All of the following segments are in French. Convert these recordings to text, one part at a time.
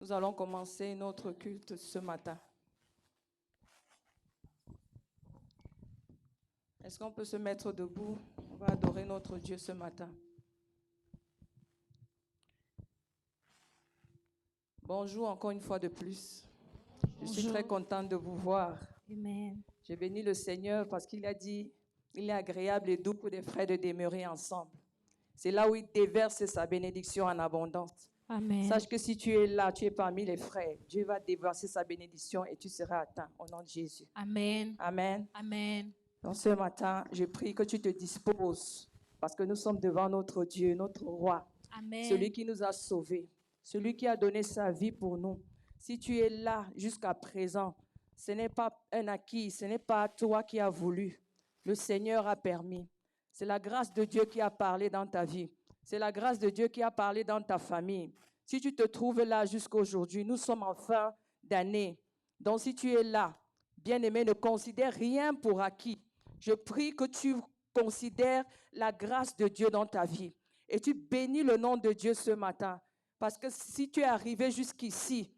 Nous allons commencer notre culte ce matin. Est-ce qu'on peut se mettre debout? On va adorer notre Dieu ce matin. Bonjour encore une fois de plus. Je suis très contente de vous voir. Amen. Je bénis le Seigneur parce qu'il a dit, il est agréable et doux pour des frères de demeurer ensemble. C'est là où il déverse sa bénédiction en abondance. Amen. Sache que si tu es là, tu es parmi les frères, Dieu va déverser sa bénédiction et tu seras atteint au nom de Jésus. Amen. Amen. Amen. Donc ce matin, je prie que tu te disposes parce que nous sommes devant notre Dieu, notre roi, Amen. celui qui nous a sauvés, celui qui a donné sa vie pour nous. Si tu es là jusqu'à présent, ce n'est pas un acquis, ce n'est pas toi qui as voulu. Le Seigneur a permis. C'est la grâce de Dieu qui a parlé dans ta vie. C'est la grâce de Dieu qui a parlé dans ta famille. Si tu te trouves là jusqu'à aujourd'hui, nous sommes en fin d'année. Donc si tu es là, bien-aimé, ne considère rien pour acquis. Je prie que tu considères la grâce de Dieu dans ta vie. Et tu bénis le nom de Dieu ce matin. Parce que si tu es arrivé jusqu'ici,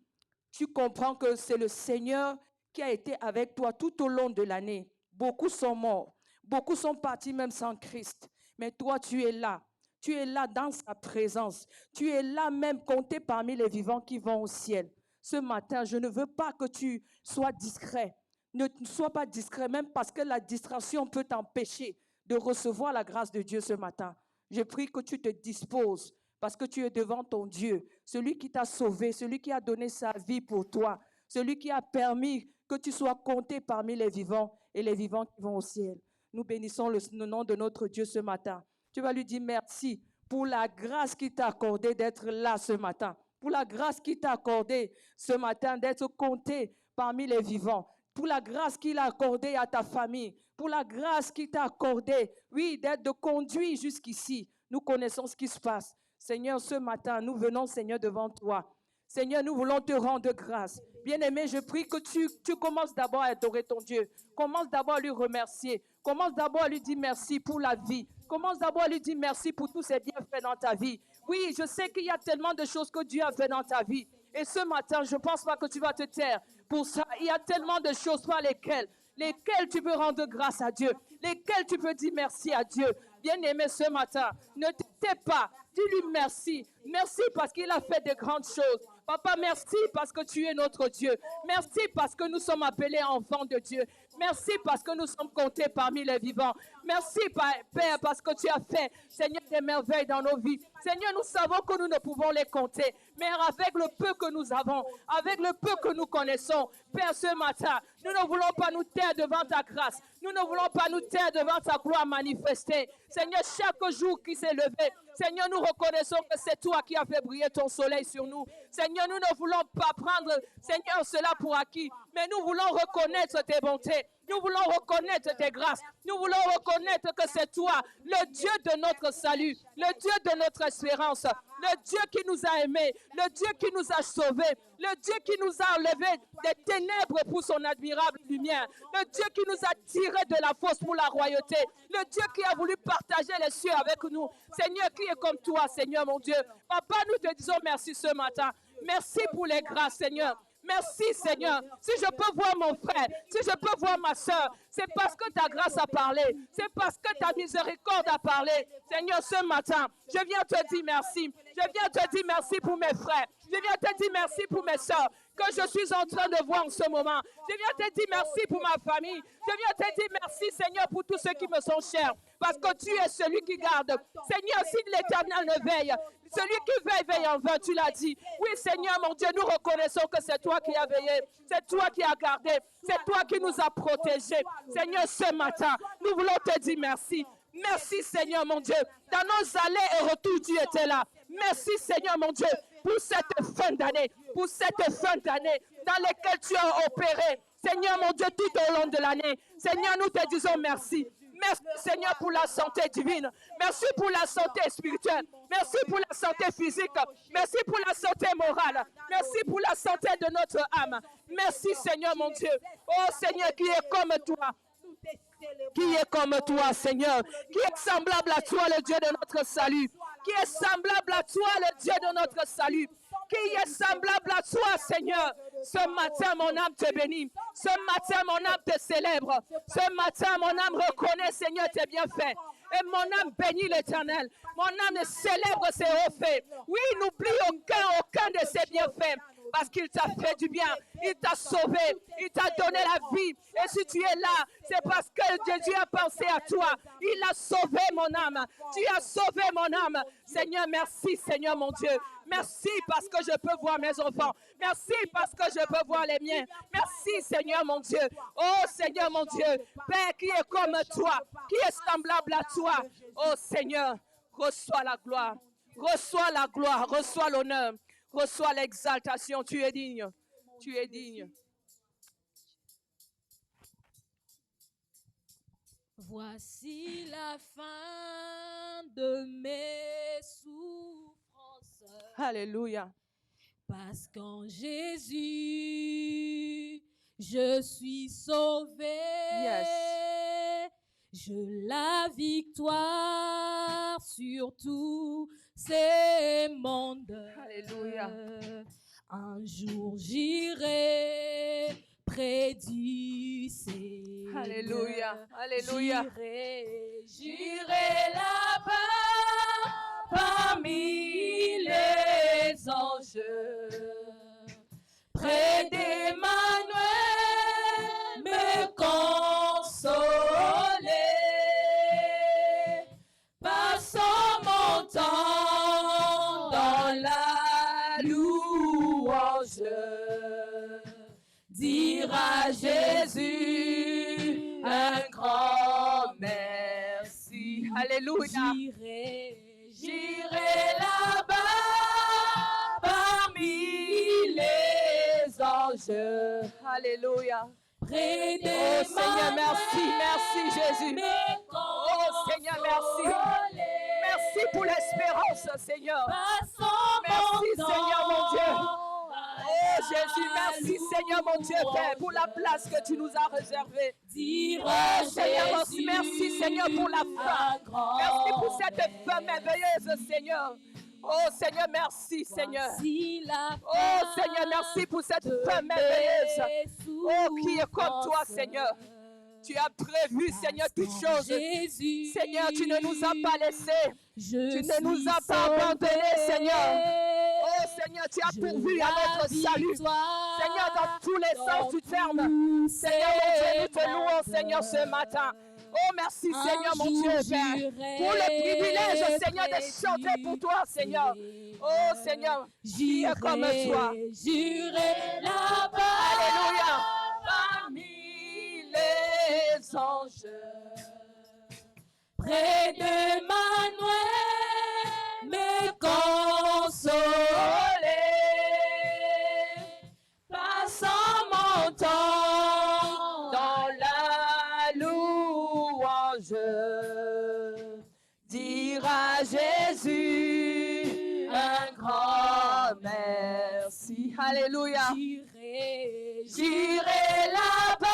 tu comprends que c'est le Seigneur qui a été avec toi tout au long de l'année. Beaucoup sont morts. Beaucoup sont partis même sans Christ. Mais toi, tu es là. Tu es là dans sa présence. Tu es là même compté parmi les vivants qui vont au ciel. Ce matin, je ne veux pas que tu sois discret. Ne sois pas discret, même parce que la distraction peut t'empêcher de recevoir la grâce de Dieu ce matin. Je prie que tu te disposes parce que tu es devant ton Dieu, celui qui t'a sauvé, celui qui a donné sa vie pour toi, celui qui a permis que tu sois compté parmi les vivants et les vivants qui vont au ciel. Nous bénissons le nom de notre Dieu ce matin. Tu vas lui dire merci pour la grâce qu'il t'a accordée d'être là ce matin, pour la grâce qu'il t'a accordée ce matin d'être compté parmi les vivants, pour la grâce qu'il a accordée à ta famille, pour la grâce qu'il t'a accordée, oui, d'être conduit jusqu'ici. Nous connaissons ce qui se passe. Seigneur, ce matin, nous venons, Seigneur, devant toi. Seigneur, nous voulons te rendre grâce. Bien-aimé, je prie que tu commences d'abord à adorer ton Dieu. Commence d'abord à lui remercier. Commence d'abord à lui dire merci pour la vie. Commence d'abord à lui dire merci pour tous ses bienfaits dans ta vie. Oui, je sais qu'il y a tellement de choses que Dieu a fait dans ta vie. Et ce matin, je ne pense pas que tu vas te taire. Pour ça, il y a tellement de choses par lesquelles tu peux rendre grâce à Dieu, lesquelles tu peux dire merci à Dieu. Bien-aimé, ce matin, ne te tais pas. Dis-lui merci. Merci parce qu'il a fait de grandes choses. Papa, merci parce que tu es notre Dieu. Merci parce que nous sommes appelés enfants de Dieu. Merci parce que nous sommes comptés parmi les vivants. Merci, Père, parce que tu as fait, Seigneur, des merveilles dans nos vies. Seigneur, nous savons que nous ne pouvons les compter. Mais avec le peu que nous avons, avec le peu que nous connaissons, Père, ce matin, nous ne voulons pas nous taire devant ta grâce. Nous ne voulons pas nous taire devant ta gloire manifestée. Seigneur, chaque jour qui s'est levé, Seigneur, nous reconnaissons que c'est toi qui as fait briller ton soleil sur nous. Seigneur, nous ne voulons pas prendre, Seigneur, cela pour acquis, mais nous voulons reconnaître tes bontés. Nous voulons reconnaître tes grâces. Nous voulons reconnaître que c'est toi, le Dieu de notre salut, le Dieu de notre espérance, le Dieu qui nous a aimés, le Dieu qui nous a sauvés, le Dieu qui nous a enlevés des ténèbres pour son admirable lumière, le Dieu qui nous a tirés de la fosse pour la royauté, le Dieu qui a voulu partager les cieux avec nous. Seigneur, qui est comme toi, Seigneur mon Dieu. Papa, nous te disons merci ce matin. Merci pour les grâces, Seigneur. Merci, Seigneur. Si je peux voir mon frère, si je peux voir ma soeur, c'est parce que ta grâce a parlé. C'est parce que ta miséricorde a parlé. Seigneur, ce matin, je viens te dire merci. Je viens te dire merci pour mes frères. Je viens te dire merci pour mes soeurs que je suis en train de voir en ce moment. Je viens te dire merci pour ma famille. Je viens te dire merci, Seigneur, pour tous ceux qui me sont chers. Parce que tu es celui qui garde. Seigneur, si l'Éternel ne veille, celui qui veille, veille en vain, tu l'as dit. Oui, Seigneur, mon Dieu, nous reconnaissons que c'est toi qui as veillé. C'est toi qui as gardé. C'est toi qui nous as protégés. Seigneur, ce matin, nous voulons te dire merci. Merci, Seigneur, mon Dieu. Dans nos allées et retours, tu étais là. Merci, Seigneur, mon Dieu, pour cette fin d'année. Pour cette fin d'année dans laquelle tu as opéré. Seigneur, mon Dieu, tout au long de l'année. Seigneur, nous te disons merci. Merci, Seigneur, pour la santé divine. Merci pour la santé spirituelle. Merci pour la santé physique. Merci pour la santé morale. Merci pour la santé de notre âme. Merci, Seigneur, mon Dieu. Oh, Seigneur, qui est comme toi. Qui est comme toi, Seigneur. Qui est semblable à toi, le Dieu de notre salut. Qui est semblable à toi, le Dieu de notre salut. qui est semblable à toi, Seigneur. Ce matin, mon âme te bénit. Ce matin, mon âme te célèbre. Ce matin, mon âme reconnaît, Seigneur, tes bienfaits. Et mon âme bénit l'Éternel. Mon âme célèbre ses hauts faits. Oui, n'oublie aucun de ses bienfaits. Parce qu'il t'a fait du bien. Il t'a sauvé. Il t'a donné la vie. Et si tu es là, c'est parce que Dieu a pensé à toi. Il a sauvé mon âme. Tu as sauvé mon âme. Seigneur, merci, Seigneur mon Dieu. Merci parce que je peux voir mes enfants. Merci parce que je peux voir les miens. Merci, Seigneur mon Dieu. Oh, Seigneur mon Dieu. Père qui est comme toi, qui est semblable à toi. Oh, Seigneur, reçois la gloire. Reçois la gloire. Reçois l'honneur. Reçois l'exaltation. Tu es digne. Tu es digne. Voici la fin de mes souffrances. Alléluia. Parce qu'en Jésus, je suis sauvé. Yes. Je la victoire sur tous ces mondes. Alléluia. Un jour j'irai près du Seigneur. Alléluia. Alléluia. J'irai là-bas parmi les anges, près d'Emmanuel, me consoler. Passant mon temps dans la louange, dire à Jésus un grand merci. Alléluia. J'irai là-bas parmi les anges, Alléluia. près Oh Seigneur, merci, merci Jésus. Oh Seigneur, merci. Merci pour l'espérance, Seigneur. Merci Seigneur mon Dieu. Oh Jésus, merci Seigneur mon Dieu, Père, pour la place que tu nous as réservée. Oh Seigneur, merci Seigneur pour la foi. Merci pour cette femme merveilleuse, Seigneur. Oh Seigneur, merci Seigneur. Oh Seigneur, merci pour cette femme merveilleuse. Oh, qui est comme toi, Seigneur. Tu as prévu, Seigneur, toutes choses. Seigneur, tu ne nous as pas laissés. Tu ne nous as pas abandonnés, Seigneur. Oh Seigneur, tu as pourvu à notre salut. Seigneur, dans tous les sens du terme. Seigneur, mon Dieu, nous te louons, Seigneur, ce matin. Oh, merci, Seigneur, mon Dieu, Père, pour le privilège, Seigneur, de chanter pour toi, Seigneur. Oh, Seigneur, qui est comme toi. J'irai là-bas Alléluia. parmi les anges, près d'Emmanuel, me consoler. Passant mon temps dans la louange, dire à Jésus un grand merci. Alléluia. J'irai là-bas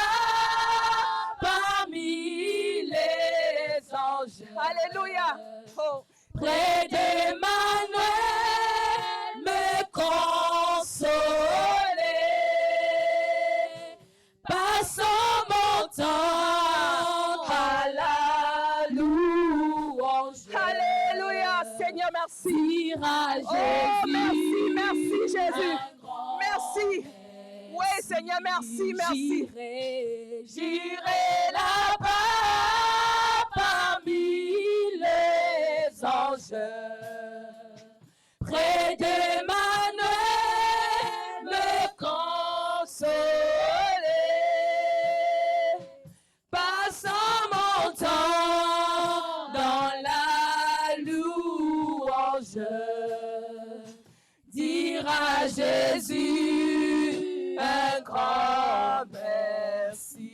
parmi les anges. Alléluia. Oh. Près d'Emmanuel, me consoler. Passant mon temps à la louange. Alléluia, Seigneur, merci. Dire à Oh, Jésus. merci, merci, Jésus. un grand Merci. Oui, Seigneur, merci, merci. J'irai là-bas parmi les anges, près d'Emmanuel, me consoler. Passant mon temps dans la louange, dire à Jésus un grand merci.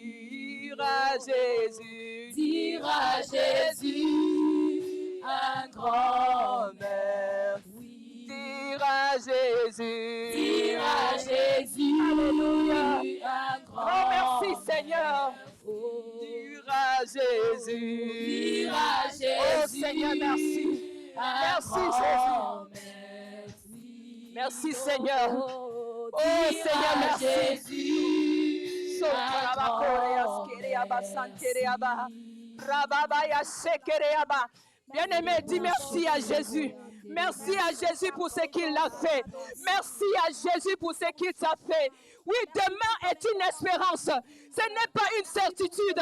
Dire à Jésus un grand merci. Dire à Jésus. Dire à Jésus. Alléluia. Un grand Oh, merci, Seigneur. Dire à Jésus. Dire à Jésus. Oh, Seigneur, merci. Merci, Jésus. Jésus. Merci Seigneur. Oh, Oh Seigneur, merci. Jésus, Bien-aimé, dis merci à Jésus. Merci à Jésus pour ce qu'il a fait. Merci à Jésus pour ce qu'il t'a fait. Oui, demain est une espérance. Ce n'est pas une certitude.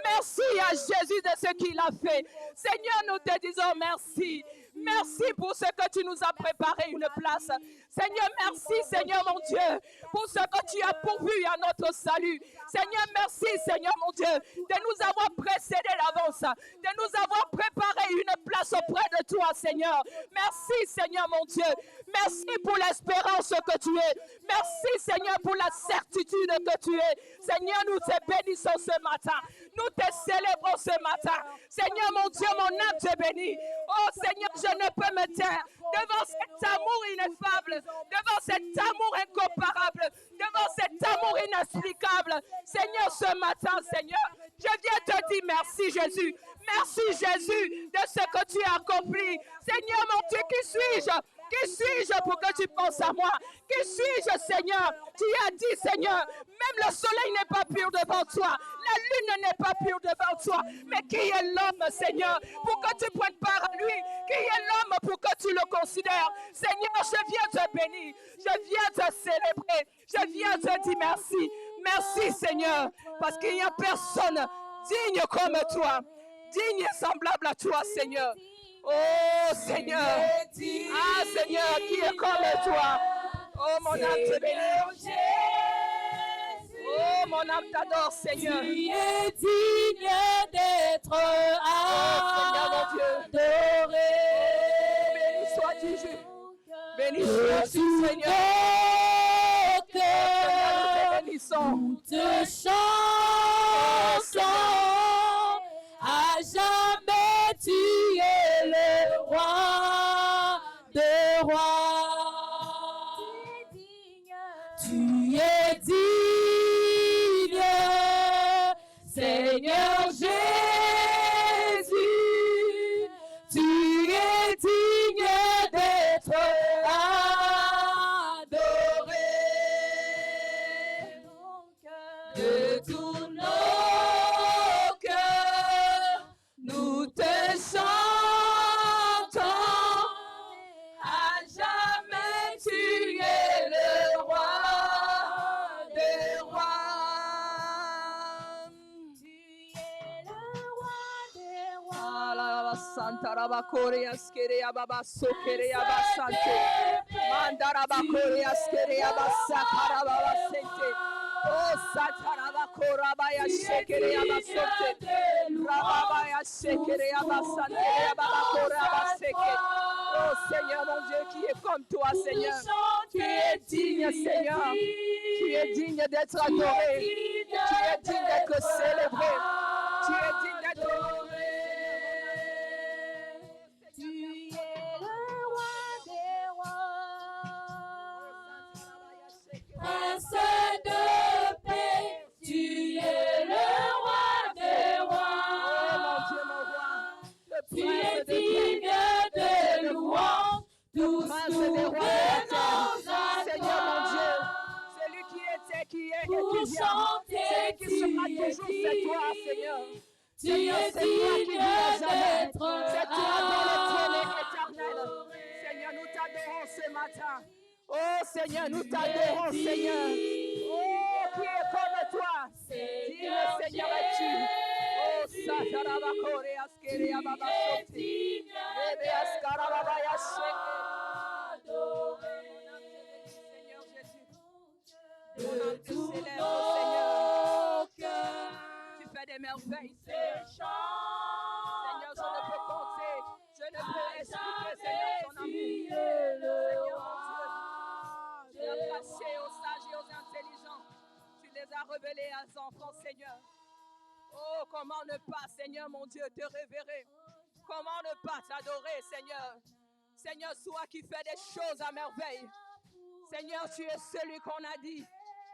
Merci à Jésus de ce qu'il a fait. Seigneur, nous te disons merci. Merci pour ce que tu nous as préparé une place. Seigneur, merci, Seigneur mon Dieu, pour ce que tu as pourvu à notre salut. Seigneur, merci, Seigneur mon Dieu, de nous avoir précédé d'avance, de nous avoir préparé une place auprès de toi, Seigneur. Merci, Seigneur mon Dieu. Merci pour l'espérance que tu es. Merci, Seigneur, pour la certitude que tu es. Seigneur, nous te bénissons ce matin. Nous te célébrons ce matin. Seigneur, mon Dieu, mon âme te bénit. Oh, Seigneur, je ne peux me taire devant cet amour ineffable, devant cet amour incomparable, devant cet amour inexplicable. Seigneur, ce matin, Seigneur, je viens te dire merci, Jésus. Merci, Jésus, de ce que tu as accompli. Seigneur, mon Dieu, qui suis-je? Qui suis-je pour que tu penses à moi? Qui suis-je, Seigneur? Tu as dit, Seigneur, même le soleil n'est pas pur devant toi. La lune n'est pas pure devant toi. Mais qui est l'homme, Seigneur, pour que tu prennes part à lui? Qui est l'homme pour que tu le considères? Seigneur, je viens te bénir. Je viens te célébrer. Je viens te dire merci. Merci, Seigneur, parce qu'il n'y a personne digne comme toi. Digne et semblable à toi, Seigneur. Oh Seigneur, ah Seigneur, qui est comme toi? Oh mon âme te bénit. Oh mon âme t'adore, Seigneur. Tu es digne d'être adoré. Béni sois-tu, Jésus. Béni sois-tu, Seigneur. Que bénissons. te chantons à jamais, tu es le roi de rois. Tu es digne, Seigneur Jésus. Tu es digne d'être adoré. De tous nos cœurs, nous te chantons. À jamais, tu es le roi des rois. Tu es le roi des rois. Santa Rabakore Askere Ababa Sokere Abasante Mandarabakore Askere Abasakara Babasente Oh Satarabakora Baya Shekere Abasote Rababaya Shekere Abasante Ababakora Abaseke Oh Seigneur mon Dieu qui est comme toi Seigneur Tu es digne Seigneur Tu es digne d'être adoré Tu es digne d'être célébré Tu es digne d'être adoré Prince de paix, tu es le roi des rois. Oh mon Dieu, mon roi, Tu es digne de louange, tous nous venons à Seigneur mon toi. Dieu, celui qui était, qui est et Pour qui vient, chanter, celui qui sera toujours, c'est toi, Seigneur. Tu Seigneur, es c'est toi qui digne vis à jamais. d'être C'est toi dans le trône adoré. éternel. Seigneur, nous t'adorons ce matin. Oh Seigneur, nous t'adorons, Seigneur. Oh, qui est comme toi? Digne Seigneur es-tu? Oh, Satarabakore Askere Ababasoti. Bébé Askarababaya Sheke. Seigneur Jésus. Mon âme te célèbre, Seigneur. Tu fais des merveilles, Seigneur. Seigneur, je ne peux compter. Je ne peux expliquer, Seigneur, ton amour. Seigneur, mon Dieu. Tu as placé aux sages et aux intelligents. Tu les as révélés aux enfants, Seigneur. Oh, comment ne pas, Seigneur, mon Dieu, te révérer. Comment ne pas t'adorer, Seigneur. Seigneur, toi qui fais des choses à merveille. Seigneur, tu es celui qu'on a dit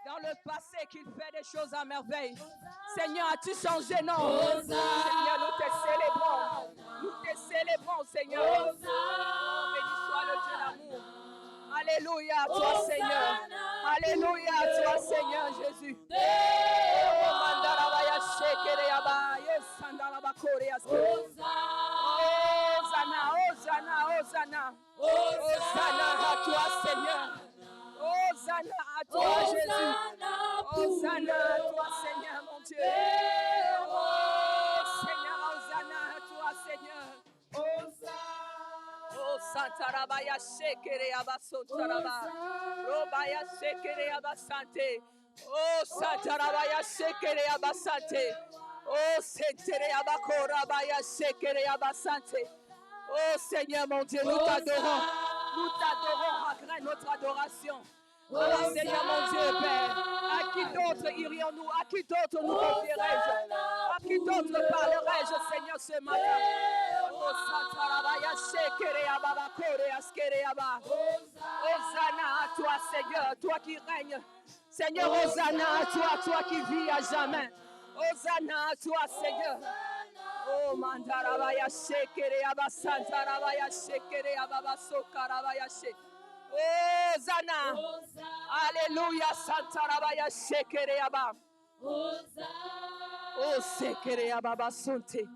dans le passé qu'il fait des choses à merveille. Seigneur, as-tu changé, non? Seigneur, nous te célébrons. Nous te célébrons, Seigneur. Oh, béni soit le Dieu d'amour. Alléluia à toi, Seigneur. Alléluia à toi, Seigneur Jésus. Hosanna, Hosanna, Hosanna. Hosanna à toi, Seigneur. Hosanna à toi, Jésus. Hosanna à toi, Seigneur, mon Dieu. Oh, Seigneur, Hosanna à toi, Seigneur. Oh, Santarabaya Shekere Abasontaraba. Robaya Shekere Abasante. Oh, Santarabaya Shekere Abasante. Oh, Sentere Abakorabaya Shekere Abasante. Oh, Seigneur, mon Dieu, nous t'adorons. Nous t'adorons, agrée notre adoration. Oh, Seigneur, mon Dieu, Père. À qui d'autre irions-nous? À qui d'autre nous confierais-je? À qui d'autre parlerais-je, Seigneur, ce matin? Oh, Santarabaya Shekere Ababakore Askere Aba. Hosanna à toi, Seigneur, toi qui règnes. Seigneur, Hosanna à toi, toi qui vis à jamais. Hosanna à toi, Seigneur. Oh, Mandarabaya Shekere Aba Santarabaya Shekere Ababa Sokarabaya Shekere. Hosanna. Alléluia, Santarabaya Shekere Aba. Oh, Shekere Ababa Sonte.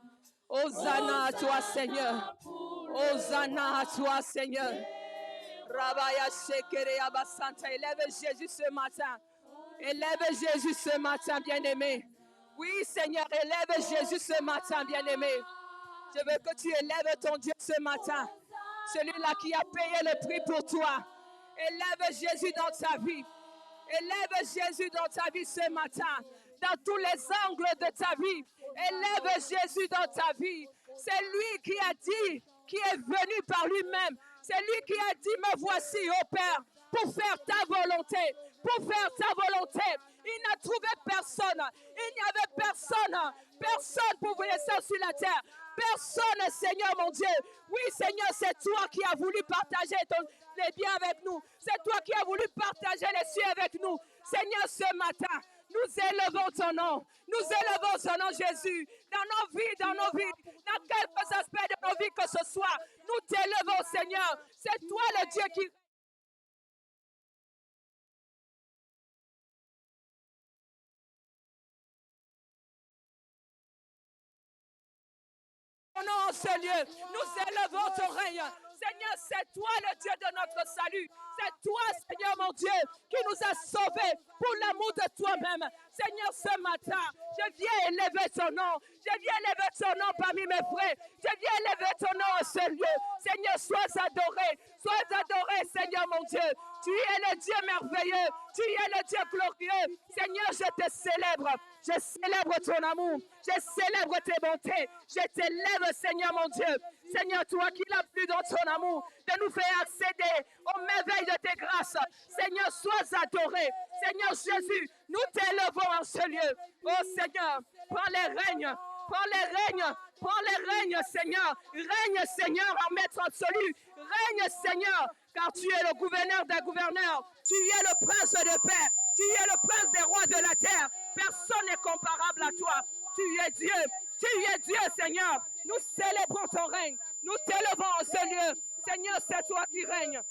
Hosanna à toi, Seigneur. Hosanna à toi, Seigneur. Rabaya Shekere Aba Santa. Élève Jésus ce matin. Élève Jésus ce matin, bien-aimé. Oui, Seigneur, élève Jésus ce matin, bien-aimé. Je veux que tu élèves ton Dieu ce matin. Celui-là qui a payé le prix pour toi. Élève Jésus dans ta vie. Élève Jésus dans ta vie ce matin. Dans tous les angles de ta vie. Élève Jésus dans ta vie. C'est lui qui a dit, qui est venu par lui-même. C'est lui qui a dit, me voici, ô Père, pour faire ta volonté. Pour faire ta volonté. Il n'a trouvé personne. Il n'y avait personne. Personne pour vous laisser sur la terre. Personne, Seigneur mon Dieu. Oui, Seigneur, c'est toi qui as voulu partager les biens avec nous. C'est toi qui as voulu partager les cieux avec nous. Seigneur, ce matin, nous élevons ton nom. Nous élevons ton nom, Jésus. Dans nos vies, dans quelques aspects de nos vies que ce soit. Nous t'élevons, Seigneur. C'est toi le Dieu qui... Non, en ce lieu, nous élevons ton règne. Seigneur, c'est toi le Dieu de notre salut. C'est toi, Seigneur mon Dieu, qui nous a sauvés pour l'amour de toi-même. Seigneur, ce matin, je viens élever ton nom. Je viens élever ton nom parmi mes frères. Je viens élever ton nom en ce lieu. Seigneur, sois adoré. Sois adoré, Seigneur mon Dieu. Tu es le Dieu merveilleux. Tu es le Dieu glorieux. Seigneur, je te célèbre. Je célèbre ton amour. Je célèbre tes bontés. Je t'élève, Seigneur mon Dieu. Seigneur, toi qui l'as plu dans ton amour, de nous faire accéder aux merveilles de tes grâces. Seigneur, sois adoré. Seigneur Jésus, nous t'élevons en ce lieu. Oh Seigneur, prends les règnes. Prends les règnes. Prends les règnes, Seigneur. Règne, Seigneur, en maître absolu. Règne, Seigneur, car tu es le gouverneur des gouverneurs. Tu es le prince de paix. Tu es le prince des rois de la terre. Personne n'est comparable à toi. Tu es Dieu. Tu es Dieu, Seigneur. Nous célébrons ton règne. Nous t'élevons en ce lieu. Seigneur, c'est toi qui règnes.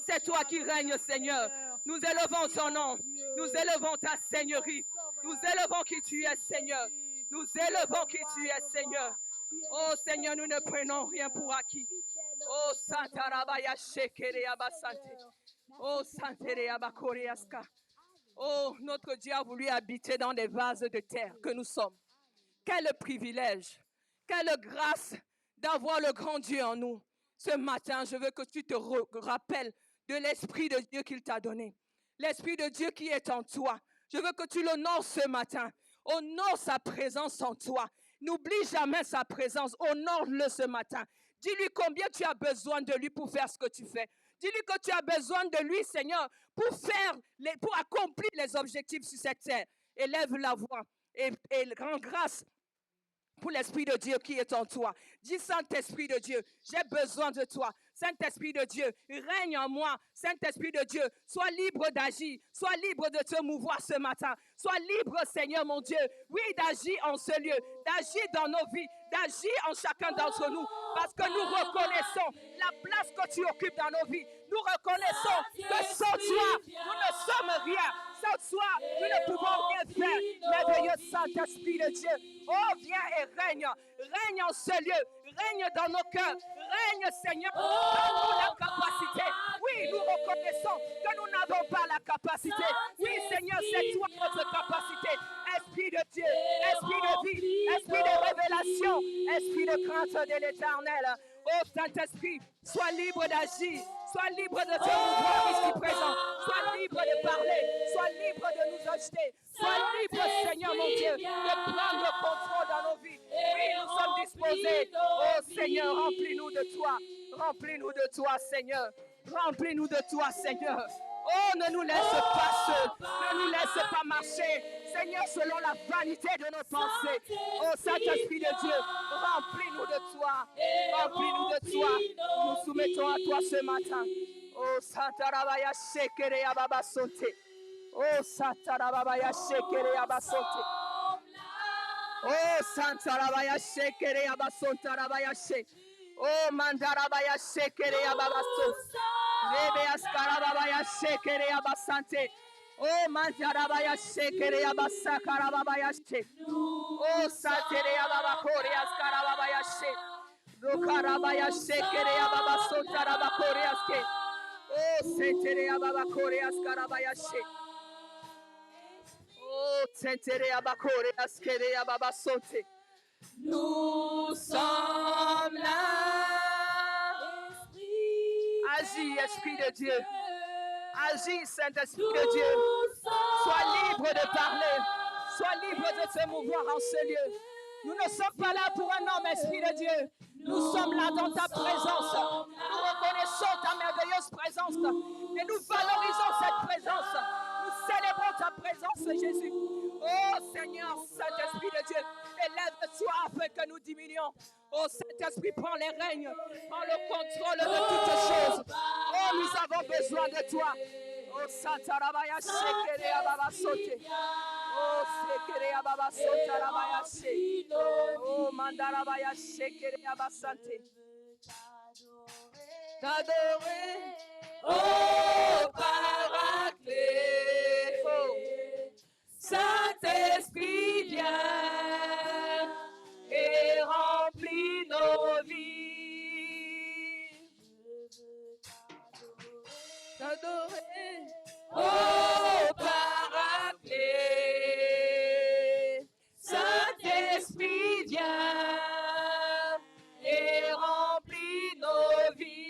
C'est toi qui règnes, Seigneur. Nous élevons ton nom. Nous élevons ta seigneurie. Nous élevons qui tu es, Seigneur. Nous élevons qui tu es, Seigneur. Oh, Seigneur, nous ne prenons rien pour acquis. Oh, Santarabaya Shekere Abasante. Oh, Santere Abakoreaska. Oh, notre Dieu a voulu habiter dans des vases de terre que nous sommes. Quel privilège, quelle grâce d'avoir le grand Dieu en nous. Ce matin, je veux que tu te rappelles de l'Esprit de Dieu qu'il t'a donné. L'Esprit de Dieu qui est en toi. Je veux que tu l'honores ce matin. Honore sa présence en toi. N'oublie jamais sa présence. Honore-le ce matin. Dis-lui combien tu as besoin de lui pour faire ce que tu fais. Dis-lui que tu as besoin de lui, Seigneur, pour accomplir les objectifs sur cette terre. Élève la voix et rends grâce pour l'Esprit de Dieu qui est en toi. Dis, Saint-Esprit de Dieu, j'ai besoin de toi. Saint-Esprit de Dieu, règne en moi. Saint-Esprit de Dieu, sois libre d'agir. Sois libre de te mouvoir ce matin. Sois libre, Seigneur mon Dieu. Oui, d'agir en ce lieu. D'agir dans nos vies. d'agir en chacun d'entre nous parce que nous reconnaissons la place que tu occupes dans nos vies. Nous reconnaissons que sans toi, nous ne sommes rien. Sans toi, nous ne pouvons rien faire. Merveilleux Saint-Esprit de Dieu, oh, viens et règne. Règne en ce lieu. Règne dans nos cœurs. Règne, Seigneur. Donne-nous la capacité. Oui, nous reconnaissons que nous n'avons pas la capacité. Oui, Seigneur, c'est toi notre capacité. Esprit de Dieu, esprit de vie, esprit de révélation, esprit de crainte de l'Éternel. Oh Saint-Esprit, sois libre d'agir, sois libre de te mouvoir ici présent, sois libre de parler, sois libre de nous acheter, sois libre, Seigneur mon Dieu, de prendre le contrôle dans nos vies. Oui, nous sommes disposés. Oh Seigneur, remplis-nous de toi, remplis-nous de toi, Seigneur, remplis-nous de toi, Seigneur. Oh, ne nous laisse pas seuls, ne nous laisse pas marcher, Seigneur, selon la vanité de nos pensées. Oh, Saint-Esprit de Dieu, remplis-nous de toi, remplis-nous de toi. Nous soumettons à toi ce matin. Oh, Satarabaya Shekere Ababasonte. Oh, Satarabaya Shekere Abasonte. Oh, Santarabaya Shekere Abasontarabaya She. Oh, Mandarabaya Shekere Ababasonte. Rebe askarabaya shekere abasante. Oh manjarabaya shekere abasakarabaya she. Oh satere ababakore askarabaya she. Rukarabaya shekere ababasontarabakore aske. Oh setere ababakore askarabaya she. Oh setere abakore askere ababasonte. Nous sommes là. Agis, Esprit de Dieu. Agis, Saint-Esprit de Dieu. Sois libre de parler. Sois libre de te mouvoir en ce lieu. Nous ne sommes pas là pour un homme, Esprit de Dieu. Nous sommes là dans ta présence. Nous reconnaissons ta merveilleuse présence. Et nous valorisons cette présence. Nous célébrons ta présence, Jésus. Oh Seigneur, Saint-Esprit de Dieu, élève-toi afin que nous diminuions. Oh Saint-Esprit, prends les règnes, prends le contrôle de toutes choses. Oh, nous avons besoin de toi. Oh, Satarabaya Shekere Ababa Sote. Oh, Shekere Ababa Sotarabaya She. Oh, Mandarabaya Shekere Abasante. T'adorer, oh Paraclet. Oh. Saint-Esprit, viens et remplis nos vies. T'adorer, oh Paraclet. Saint-Esprit, viens et remplis nos vies.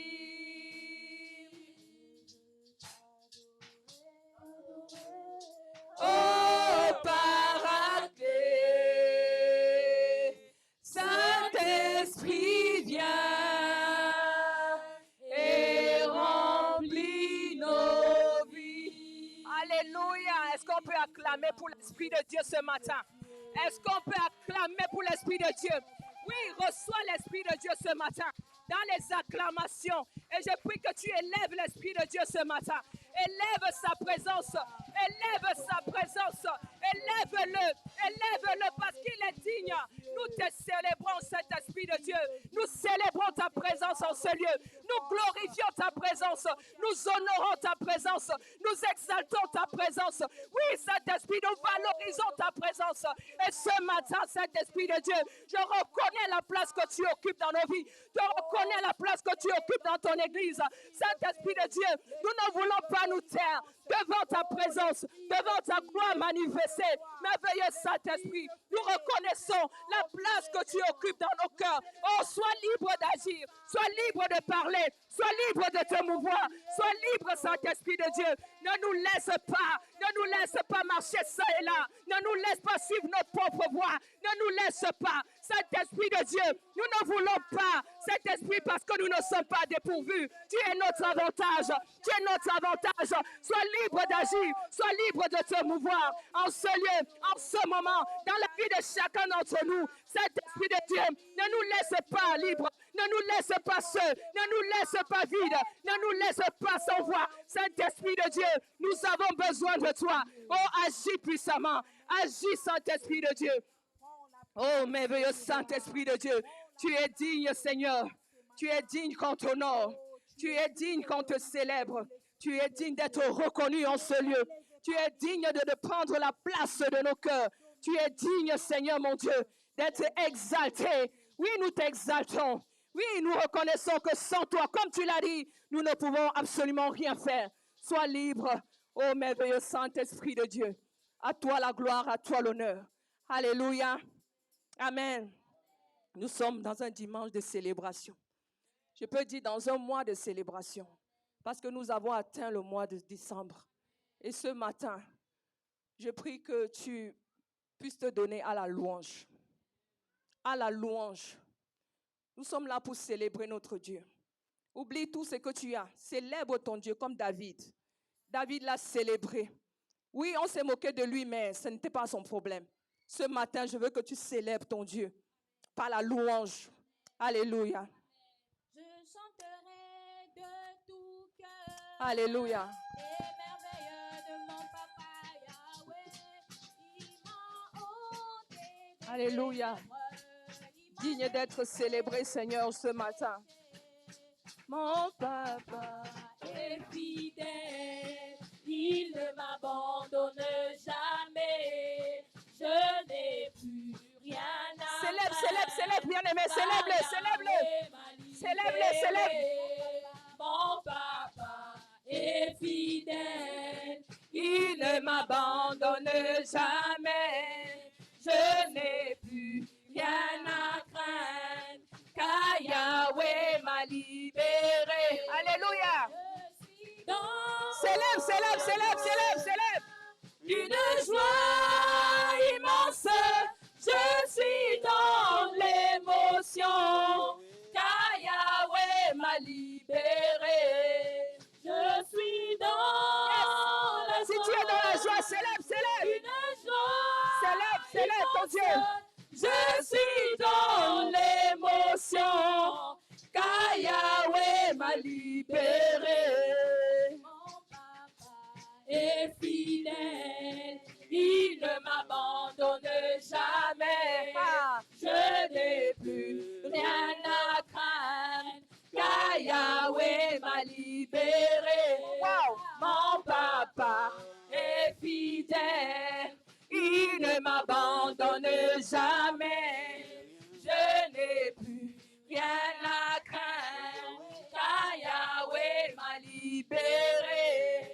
Oh Paraclet, Saint-Esprit, viens et remplis nos vies. Alléluia. Est-ce qu'on peut acclamer pour l'Esprit de Dieu ce matin? Est-ce qu'on peut acclamer pour l'Esprit de Dieu? Oui, reçois l'Esprit de Dieu ce matin dans les acclamations. Et je prie que tu élèves l'Esprit de Dieu ce matin. Élève sa présence. Élève sa présence. Élève-le. Élève-le parce qu'il est digne. Nous te célébrons, Saint-Esprit de Dieu. Nous célébrons ta présence en ce lieu. Nous glorifions ta présence. Nous honorons ta présence. Nous exaltons ta présence. Oui, Saint-Esprit, nous valorisons ta présence. Et ce matin, Saint-Esprit de Dieu, je reconnais la place que tu occupes dans nos vies. Je reconnais la place que tu occupes dans ton église. Saint-Esprit de Dieu, nous ne voulons pas nous taire devant ta présence, devant ta gloire manifestée. Merveilleux Saint-Esprit, nous reconnaissons la place que tu occupes dans nos cœurs. Oh, sois libre d'agir, sois libre de parler, sois libre de te mouvoir, sois libre, Saint-Esprit de Dieu. Ne nous laisse pas marcher ça et là. Ne nous laisse pas suivre notre propre voie. Ne nous laisse pas, Saint-Esprit de Dieu. Nous ne voulons pas cet esprit parce que nous ne sommes pas dépourvus. Tu es notre avantage. Tu es notre avantage. Sois libre d'agir. Sois libre de te mouvoir en ce lieu, en ce moment, dans la vie de chacun d'entre nous. Saint-Esprit de Dieu, ne nous laisse pas libres. Ne nous laisse pas seuls. Ne nous laisse pas vides. Ne nous laisse pas sans voix. Saint-Esprit de Dieu, nous avons besoin de toi. Oh, agis puissamment. Agis, Saint-Esprit de Dieu. Oh, merveilleux Saint-Esprit de Dieu, tu es digne, Seigneur. Tu es digne qu'on t'honore. Tu es digne qu'on te célèbre. Tu es digne d'être reconnu en ce lieu. Tu es digne de prendre la place de nos cœurs. Tu es digne, Seigneur mon Dieu, d'être exalté. Oui, nous t'exaltons. Oui, nous reconnaissons que sans toi, comme tu l'as dit, nous ne pouvons absolument rien faire. Sois libre, ô merveilleux Saint-Esprit de Dieu. À toi la gloire, à toi l'honneur. Alléluia. Amen. Nous sommes dans un dimanche de célébration. Je peux dire dans un mois de célébration. Parce que nous avons atteint le mois de décembre. Et ce matin, je prie que tu puisses te donner à la louange. À la louange. Nous sommes là pour célébrer notre Dieu. Oublie tout ce que tu as. Célèbre ton Dieu comme David. David l'a célébré. Oui, on s'est moqué de lui, mais ce n'était pas son problème. Ce matin, je veux que tu célèbres ton Dieu par la louange. Alléluia. Je chanterai de tout cœur. Alléluia. Et merveilleux de mon papa Yahweh. Il m'a ôté des Alléluia. ténèbres. Digne d'être célébré, Seigneur, ce matin. Mon papa Est fidèle, il ne m'abandonne jamais. Je n'ai plus rien à célèbre, bien-aimé, célèbre-le. Célèbre-le. Mon papa est fidèle, Il ne m'abandonne jamais. Je n'ai plus rien à craindre, car Yahweh m'a libéré. Alléluia. Célèbre. Une joie immense, je suis dans l'émotion, car Yahweh m'a libéré. Je suis dans la joie. Si tu es dans la joie, célèbre. Une joie Célèbre ton Dieu. je suis dans l'émotion, car Yahweh m'a libéré. Mon papa est fidèle, il ne m'abandonne jamais. Je n'ai plus rien à craindre, car Yahweh m'a libéré. Wow. Mon papa est fidèle, il ne m'abandonne jamais. Je n'ai plus rien à craindre, car Yahweh m'a libéré.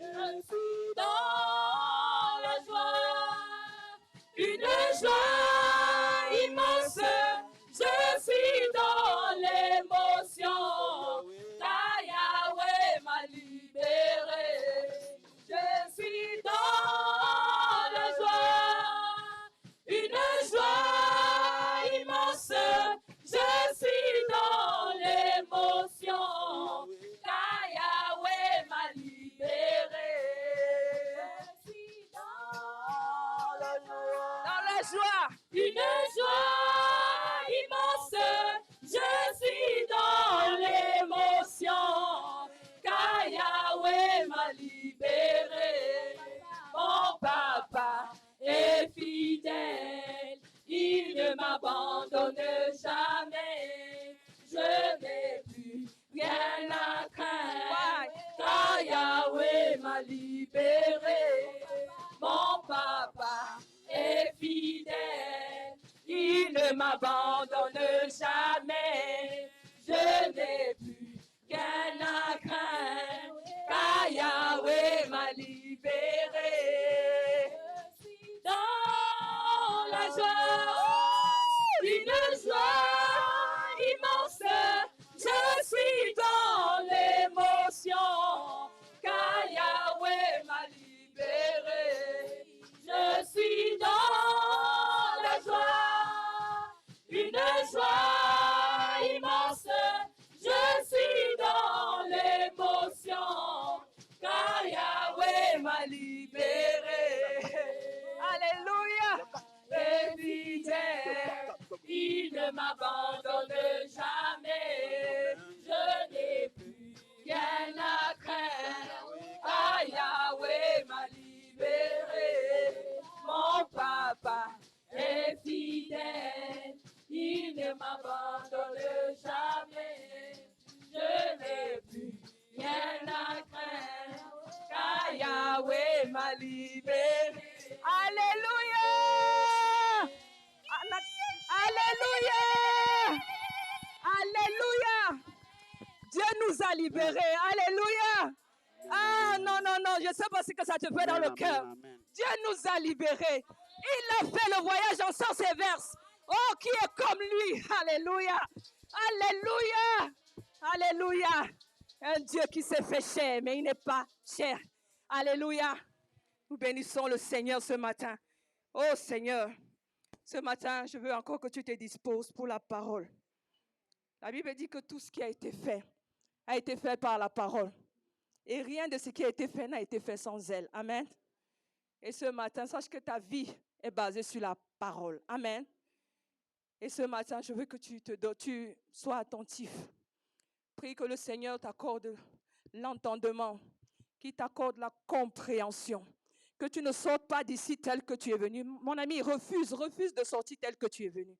Je suis dans la joie, une joie immense. Je suis dans l'émotion, car Yahweh m'a libéré. Je suis dans la joie, une joie immense. Je suis dans l'émotion, car Yahweh m'a libéré. Je suis dans la joie. Dans la joie. Une joie immense, je suis dans l'émotion, car Yahweh m'a libéré. Mon papa est fidèle, il ne m'abandonne jamais. Je n'ai plus rien à craindre, car Yahweh m'a libéré. Mon papa est fidèle, il ne m'abandonne jamais. Je n'ai plus rien à craindre, car Yahweh m'a libéré. Je suis dans la joie, une joie immense. Je suis dans l'émotion, car Yahweh m'a libéré. Je suis dans la joie, une joie immense. Je suis dans l'émotion, car Yahweh m'a libéré. Alléluia. Et fidèle, il ne m'abandonne jamais. Je n'ai plus rien à craindre, car Yahweh m'a libéré. Mon papa est fidèle, libérés. Alléluia. Alléluia. Alléluia. Dieu nous a libérés. Alléluia. Ah non, non, non, je ne sais pas ce que ça te fait dans le cœur. Dieu nous a libérés. Il a fait le voyage en sens inverse. Oh, qui est comme lui. Alléluia. Alléluia. Alléluia. Un Dieu qui s'est fait cher, mais il n'est pas cher. Alléluia. Nous bénissons le Seigneur ce matin. Oh Seigneur, ce matin, je veux encore que tu te disposes pour la parole. La Bible dit que tout ce qui a été fait par la parole. Et rien de ce qui a été fait n'a été fait sans elle. Amen. Et ce matin, sache que ta vie est basée sur la parole. Amen. Et ce matin, je veux que tu sois attentif. Prie que le Seigneur t'accorde l'entendement, qu'il t'accorde la compréhension. Que tu ne sortes pas d'ici tel que tu es venu. Mon ami, refuse de sortir tel que tu es venu.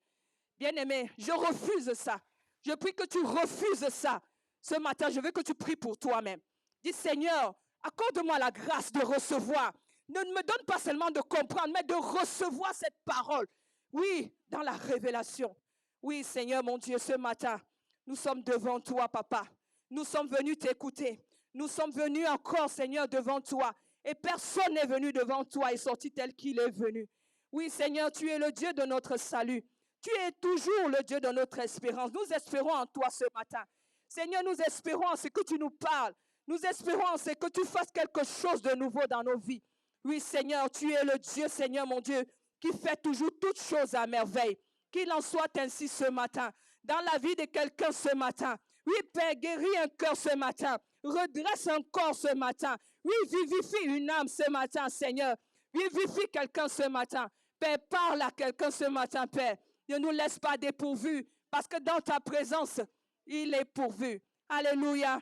Bien-aimé, je refuse ça. Je prie que tu refuses ça. Ce matin, je veux que tu pries pour toi-même. Dis, Seigneur, accorde-moi la grâce de recevoir. Ne me donne pas seulement de comprendre, mais de recevoir cette parole. Oui, dans la révélation. Oui, Seigneur, mon Dieu, ce matin, nous sommes devant toi, Papa. Nous sommes venus t'écouter. Nous sommes venus encore, Seigneur, devant toi. Et personne n'est venu devant toi et sorti tel qu'il est venu. Oui, Seigneur, tu es le Dieu de notre salut. Tu es toujours le Dieu de notre espérance. Nous espérons en toi ce matin. Seigneur, nous espérons en ce que tu nous parles. Nous espérons en ce que tu fasses quelque chose de nouveau dans nos vies. Oui, Seigneur, tu es le Dieu, Seigneur, mon Dieu, qui fait toujours toutes choses à merveille. Qu'il en soit ainsi ce matin, dans la vie de quelqu'un ce matin. Oui, Père, guéris un cœur ce matin. Redresse un corps ce matin. Oui, vivifie une âme ce matin, Seigneur. Vivifie quelqu'un ce matin. Père, parle à quelqu'un ce matin, Père. Ne nous laisse pas dépourvus, parce que dans ta présence, il est pourvu. Alléluia.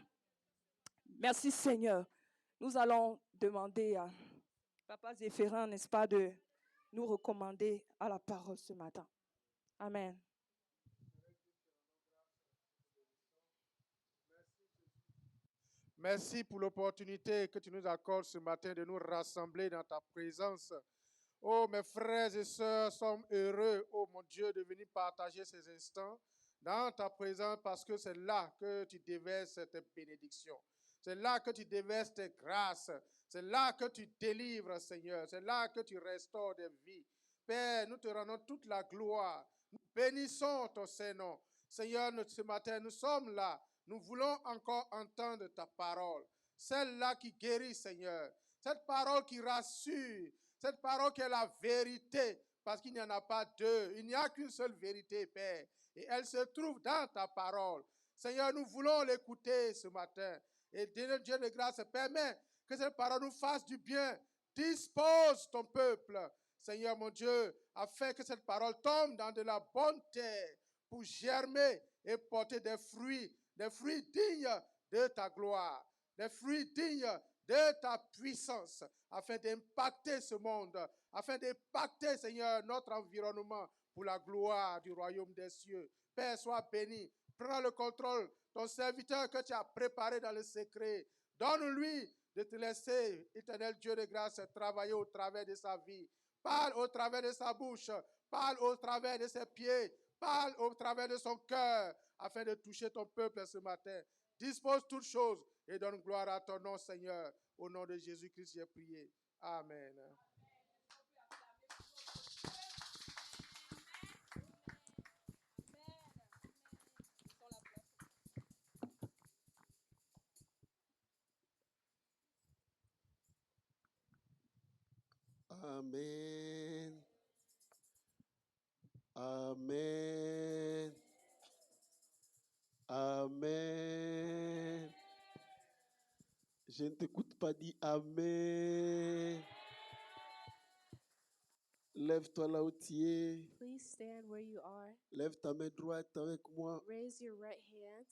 Merci, Seigneur. Nous allons demander à Papa Zéphérin, n'est-ce pas, de nous recommander à la parole ce matin. Amen. Merci pour l'opportunité que tu nous accordes ce matin de nous rassembler dans ta présence. Oh, mes frères et sœurs, sommes heureux, oh mon Dieu, de venir partager ces instants dans ta présence parce que c'est là que tu déverses tes bénédictions. C'est là que tu déverses tes grâces. C'est là que tu délivres, Seigneur. C'est là que tu restaures des vies. Père, nous te rendons toute la gloire. Nous bénissons ton Saint-Nom. Seigneur, ce matin, nous sommes là. Nous voulons encore entendre ta parole. Celle-là qui guérit, Seigneur. Cette parole qui rassure. Cette parole qui est la vérité. Parce qu'il n'y en a pas deux. Il n'y a qu'une seule vérité, Père. Et elle se trouve dans ta parole. Seigneur, nous voulons l'écouter ce matin. Et Dieu de grâce, permet que cette parole nous fasse du bien. Dispose ton peuple, Seigneur mon Dieu, afin que cette parole tombe dans de la bonne terre pour germer et porter des fruits dignes de ta gloire, des fruits dignes de ta puissance, afin d'impacter ce monde, afin d'impacter, Seigneur, notre environnement pour la gloire du royaume des cieux. Père, sois béni. Prends le contrôle. Ton serviteur que tu as préparé dans le secret, donne-lui de te laisser, éternel Dieu de grâce, travailler au travers de sa vie. Parle au travers de sa bouche, parle au travers de ses pieds, parle au travers de son cœur, afin de toucher ton peuple ce matin. Dispose toutes choses et donne gloire à ton nom, Seigneur. Au nom de Jésus-Christ, j'ai prié. Amen. Amen. Amen. Amen. Je ne t'écoute pas dire Amen. Lève-toi là où tu es. Please stand where you are. Lève ta main droite avec moi. Raise your right hand.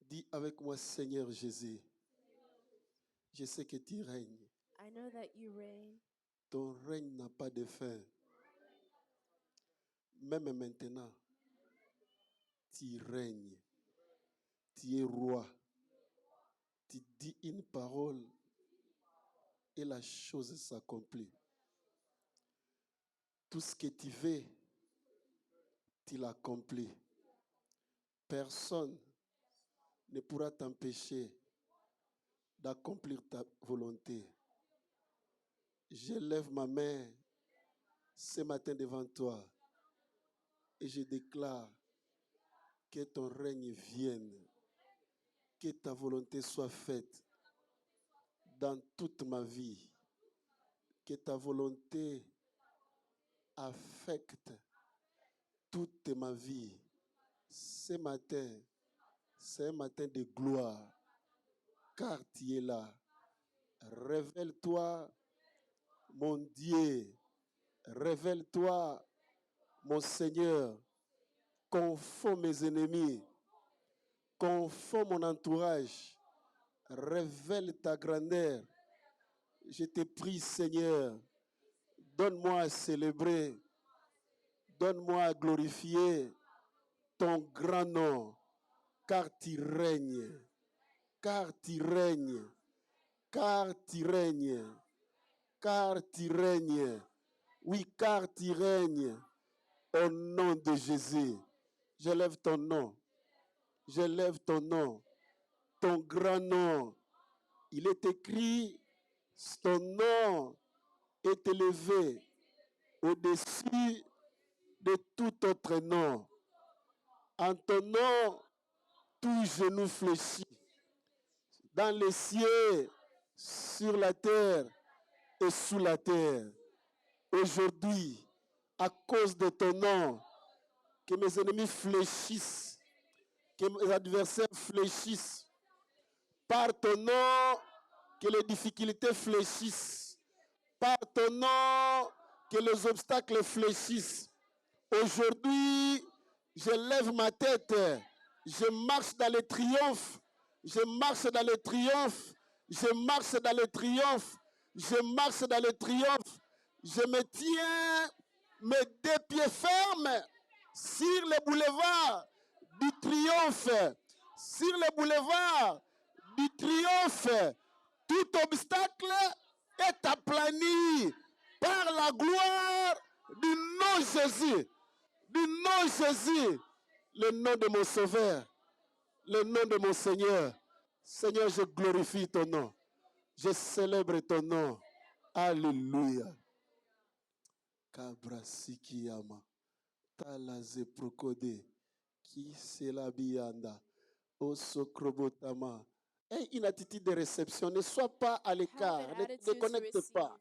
Dis avec moi, Seigneur Jésus. Je sais que tu règnes. I know that you reign. Ton règne n'a pas de fin. Même maintenant, tu règnes. Tu es roi. Tu dis une parole et la chose s'accomplit. Tout ce que tu veux, tu l'accomplis. Personne ne pourra t'empêcher d'accomplir ta volonté. Je lève ma main ce matin devant toi et je déclare que ton règne vienne, que ta volonté soit faite dans toute ma vie, que ta volonté affecte toute ma vie. Ce matin, c'est un matin de gloire, car tu es là. Révèle-toi, mon Dieu. Révèle-toi, mon Seigneur. Confonds mes ennemis. Confonds mon entourage. Révèle ta grandeur. Je te prie, Seigneur, donne-moi à célébrer. Donne-moi à glorifier ton grand nom, car tu règnes. Car tu règnes. Car tu règnes. Car tu règnes. Oui, car tu règnes. Au nom de Jésus, je lève ton nom. Je lève ton nom. Ton grand nom. Il est écrit, ton nom est élevé au-dessus de tout autre nom. En ton nom, tout genou fléchit. Dans les cieux, sur la terre et sous la terre. Aujourd'hui, à cause de ton nom, que mes ennemis fléchissent, que mes adversaires fléchissent. Par ton nom, que les difficultés fléchissent. Par ton nom, que les obstacles fléchissent. Aujourd'hui, je lève ma tête. Je marche dans le triomphe. Je marche dans le triomphe. Je marche dans le triomphe. Je marche dans le triomphe. Je me tiens mes deux pieds fermes sur le boulevard du triomphe. Sur le boulevard du triomphe. Tout obstacle est aplani par la gloire du nom Jésus. Du nom Jésus. Le nom de mon Sauveur. Le nom de mon Seigneur. Seigneur, je glorifie ton nom. Je célèbre ton nom. Alléluia. Kabrasikiyama. Talaze prokode. Qui c'est la bianda. Osokrobotama. Aie une attitude de réception. Ne sois pas à l'écart. Have an Ne attitude to déconnecte receive. pas.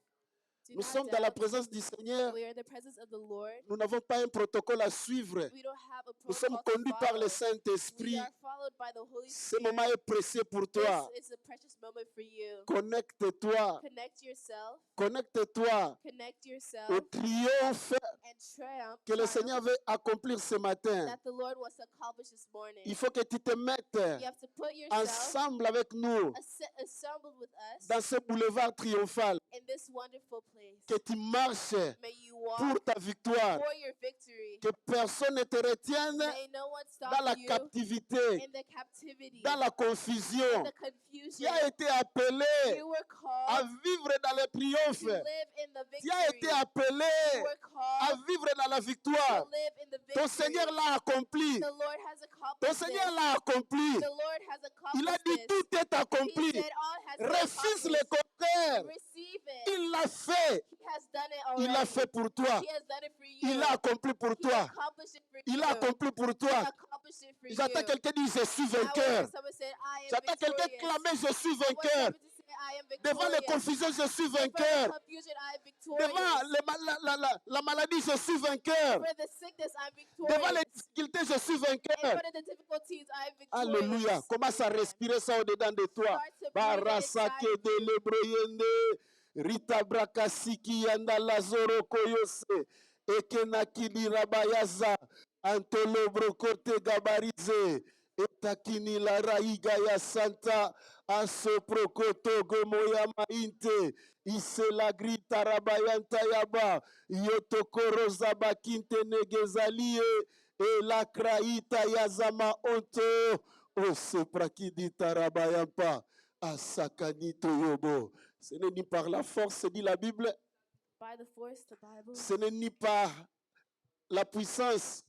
Do Nous not sommes dans la doubt. présence du Seigneur. We are in the presence of the Lord. Nous n'avons pas un protocole à suivre. We don't have a Nous sommes protocol to conduits par le follow. We Saint-Esprit. are followed by the Holy Ce Spirit. moment est précieux pour toi. This is a precious moment for you. Connecte-toi. Connect yourself. Connecte-toi Connect yourself au triomphe and triumph que le Seigneur veut accomplir ce matin. that the Lord wants to accomplish this morning. Il faut que tu te mettes You have to put yourself ensemble avec nous assembled with us dans ce boulevard triomphal. in this wonderful place. Que tu marches May you walk pour ta victoire. for your victory. Que personne ne te retienne May no one dans la stop you captivité, in the captivity, dans la confusion. the Tu confusion. as été appelé You were à called vivre dans le to triomphe. live in the Tu as été victory. appelé You were à called vivre dans la to victoire. live in the Ton victory. Seigneur l'a accompli. The Lord has Ton accomplished Seigneur this. l'a accompli. The Lord has Il a accomplished dit this. tout est He accompli. said all has been Refuse le accomplished. contraire. Receive it. Il l'a fait. He has done it Il l'a already. fait pour toi. He has done it for you. Il l'a accompli pour He toi. accomplished it for Il you. l'a accompli pour He toi. accomplished it for you. J'entends quelqu'un dire je suis I want vainqueur. someone said, I am J'entends quelqu'un victorious. clamer je suis I want vainqueur. someone to say, I am Devant les victorious. confusions je suis For the vainqueur. confusion, I am victorious. Devant la maladie je suis vainqueur. For the sickness, I'm Devant les victorious. difficultés je suis In vainqueur. front of the difficulties, I am victorious. Alléluia. Commence à Amen. respirer ça au-dedans de toi. Start to breathe it Barasake inside de you. lebroyende. Rita brakasiki yanda lazoro koyose. Ekenakili rabayaza. Antolobro kote gabarize. Etakini la raiga ya santa. Asopro koto gomoya mainte. Ise la grita rabayanta yaba. Yotokoro zabakinte negezalie. E la kraita yazama onto. O soprakidita rabayampa. Asakani Toyobo. Ce n'est ni par la force, dit la Bible. By the force, the Bible. Ce n'est ni par la puissance.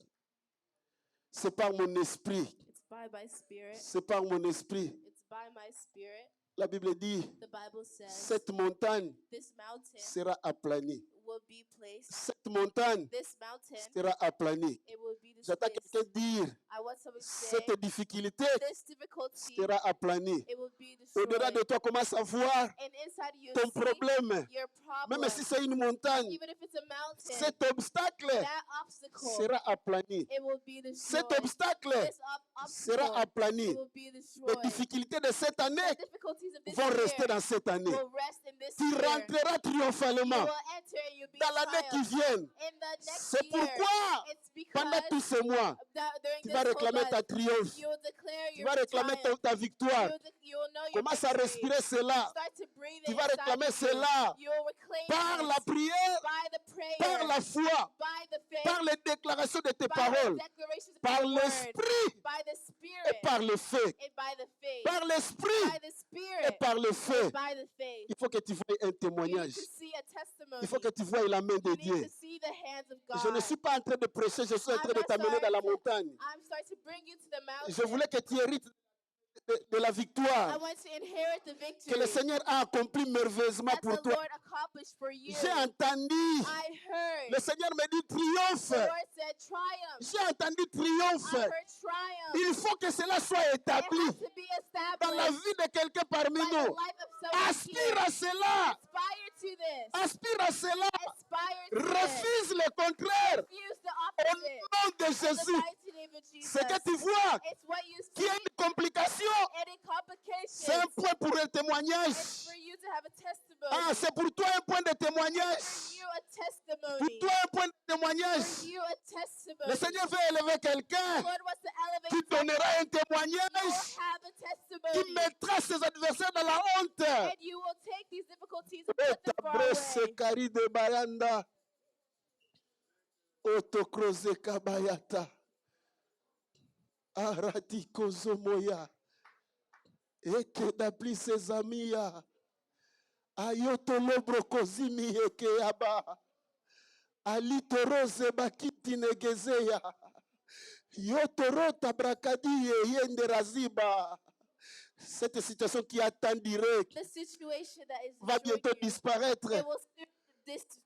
C'est par mon esprit. It's by my spirit. C'est par mon esprit. It's by my spirit. La Bible dit, The Bible says cette montagne this mountain sera aplanie. will be placed. Cette montagne This mountain, sera aplanie. it will be J'entends displaced. quelqu'un dire, I want someone to say, cette difficulté this difficulty, sera aplanie. it will be Au-delà destroyed. de toi, commence à voir And inside you ton see problème. your problem. Même si c'est une montagne, Even if it's a mountain, cet obstacle that obstacle, sera aplani. it will be destroyed. Cet obstacle This sera obstacle, aplani. it will be Les destroyed. difficultés de cette année The difficulties of this vont rester year dans cette année. will rest in this Tu year. rentreras You triomphalement will enter and you'll be dans l'année qui vient. in the next C'est year. pourquoi, It's because pendant tous ces mois, during tu this vas whole réclamer ta month, triomphe. you will declare Tu your vas réclamer triumph. ta victoire. You will know your Commence à victory. respirer cela. Start to breathe Tu it vas inside réclamer of you. cela You will reclaim par it la prière, by the prayer, par la foi, by the faith, par les déclarations de tes by paroles, the declarations of par your word, l'esprit by the et spirit, par le fait. and by the faith, Par l'esprit by the et spirit, par le fait. by the faith. Il faut que tu vois un You need témoignage. to see a testimony. Il faut que tu vois la main de You need Dieu. to see the hands of God. Je ne suis pas en train de prêcher, je suis en I'm train de not t'amener dans la sorry to- montagne. I'm sorry to bring you to the mountain. Je voulais que tu hérites de la I victoire want to inherit the que victory le Seigneur a accompli merveilleusement that pour the toi. Lord accomplished for you. J'ai entendu, I heard le Seigneur me dit triomphe. the Lord said triumph. J'ai entendu I triomphe. heard triumph. Il faut que cela soit It établi has to be dans la established vie de quelqu'un parmi by the nous. life of someone Aspire here. à cela. Aspire to this. Aspire à cela. Aspire to this. Refuse le contraire. Refuse the Au opposite. nom de In the Jésus. mighty name of Jesus. Ce que tu vois, It's what you qui see. est une complication, Any complications. c'est un point pour un It's témoignage. for you to have a testimony. Ah, c'est pour toi un point de témoignage. For you a Pour testimony. toi un point de témoignage. For you a testimony. Le Seigneur veut élever The quelqu'un Lord wants to elevate qui someone. donnera un You témoignage, will have a qui testimony. mettra ses adversaires dans la honte. And you will take these difficulties and Oh, put them far tabrose away. kari de bayanda. Otokroze kabayata. Arati kozomoya. Eke dapli sezamia. Ayoto lobro kozimi eke yaba. Alitoroze bakiti negezeya. Yotoro tabrakadi yende raziba. Cette situation qui attend direct The situation that is va destroying bientôt you, disparaître. it will soon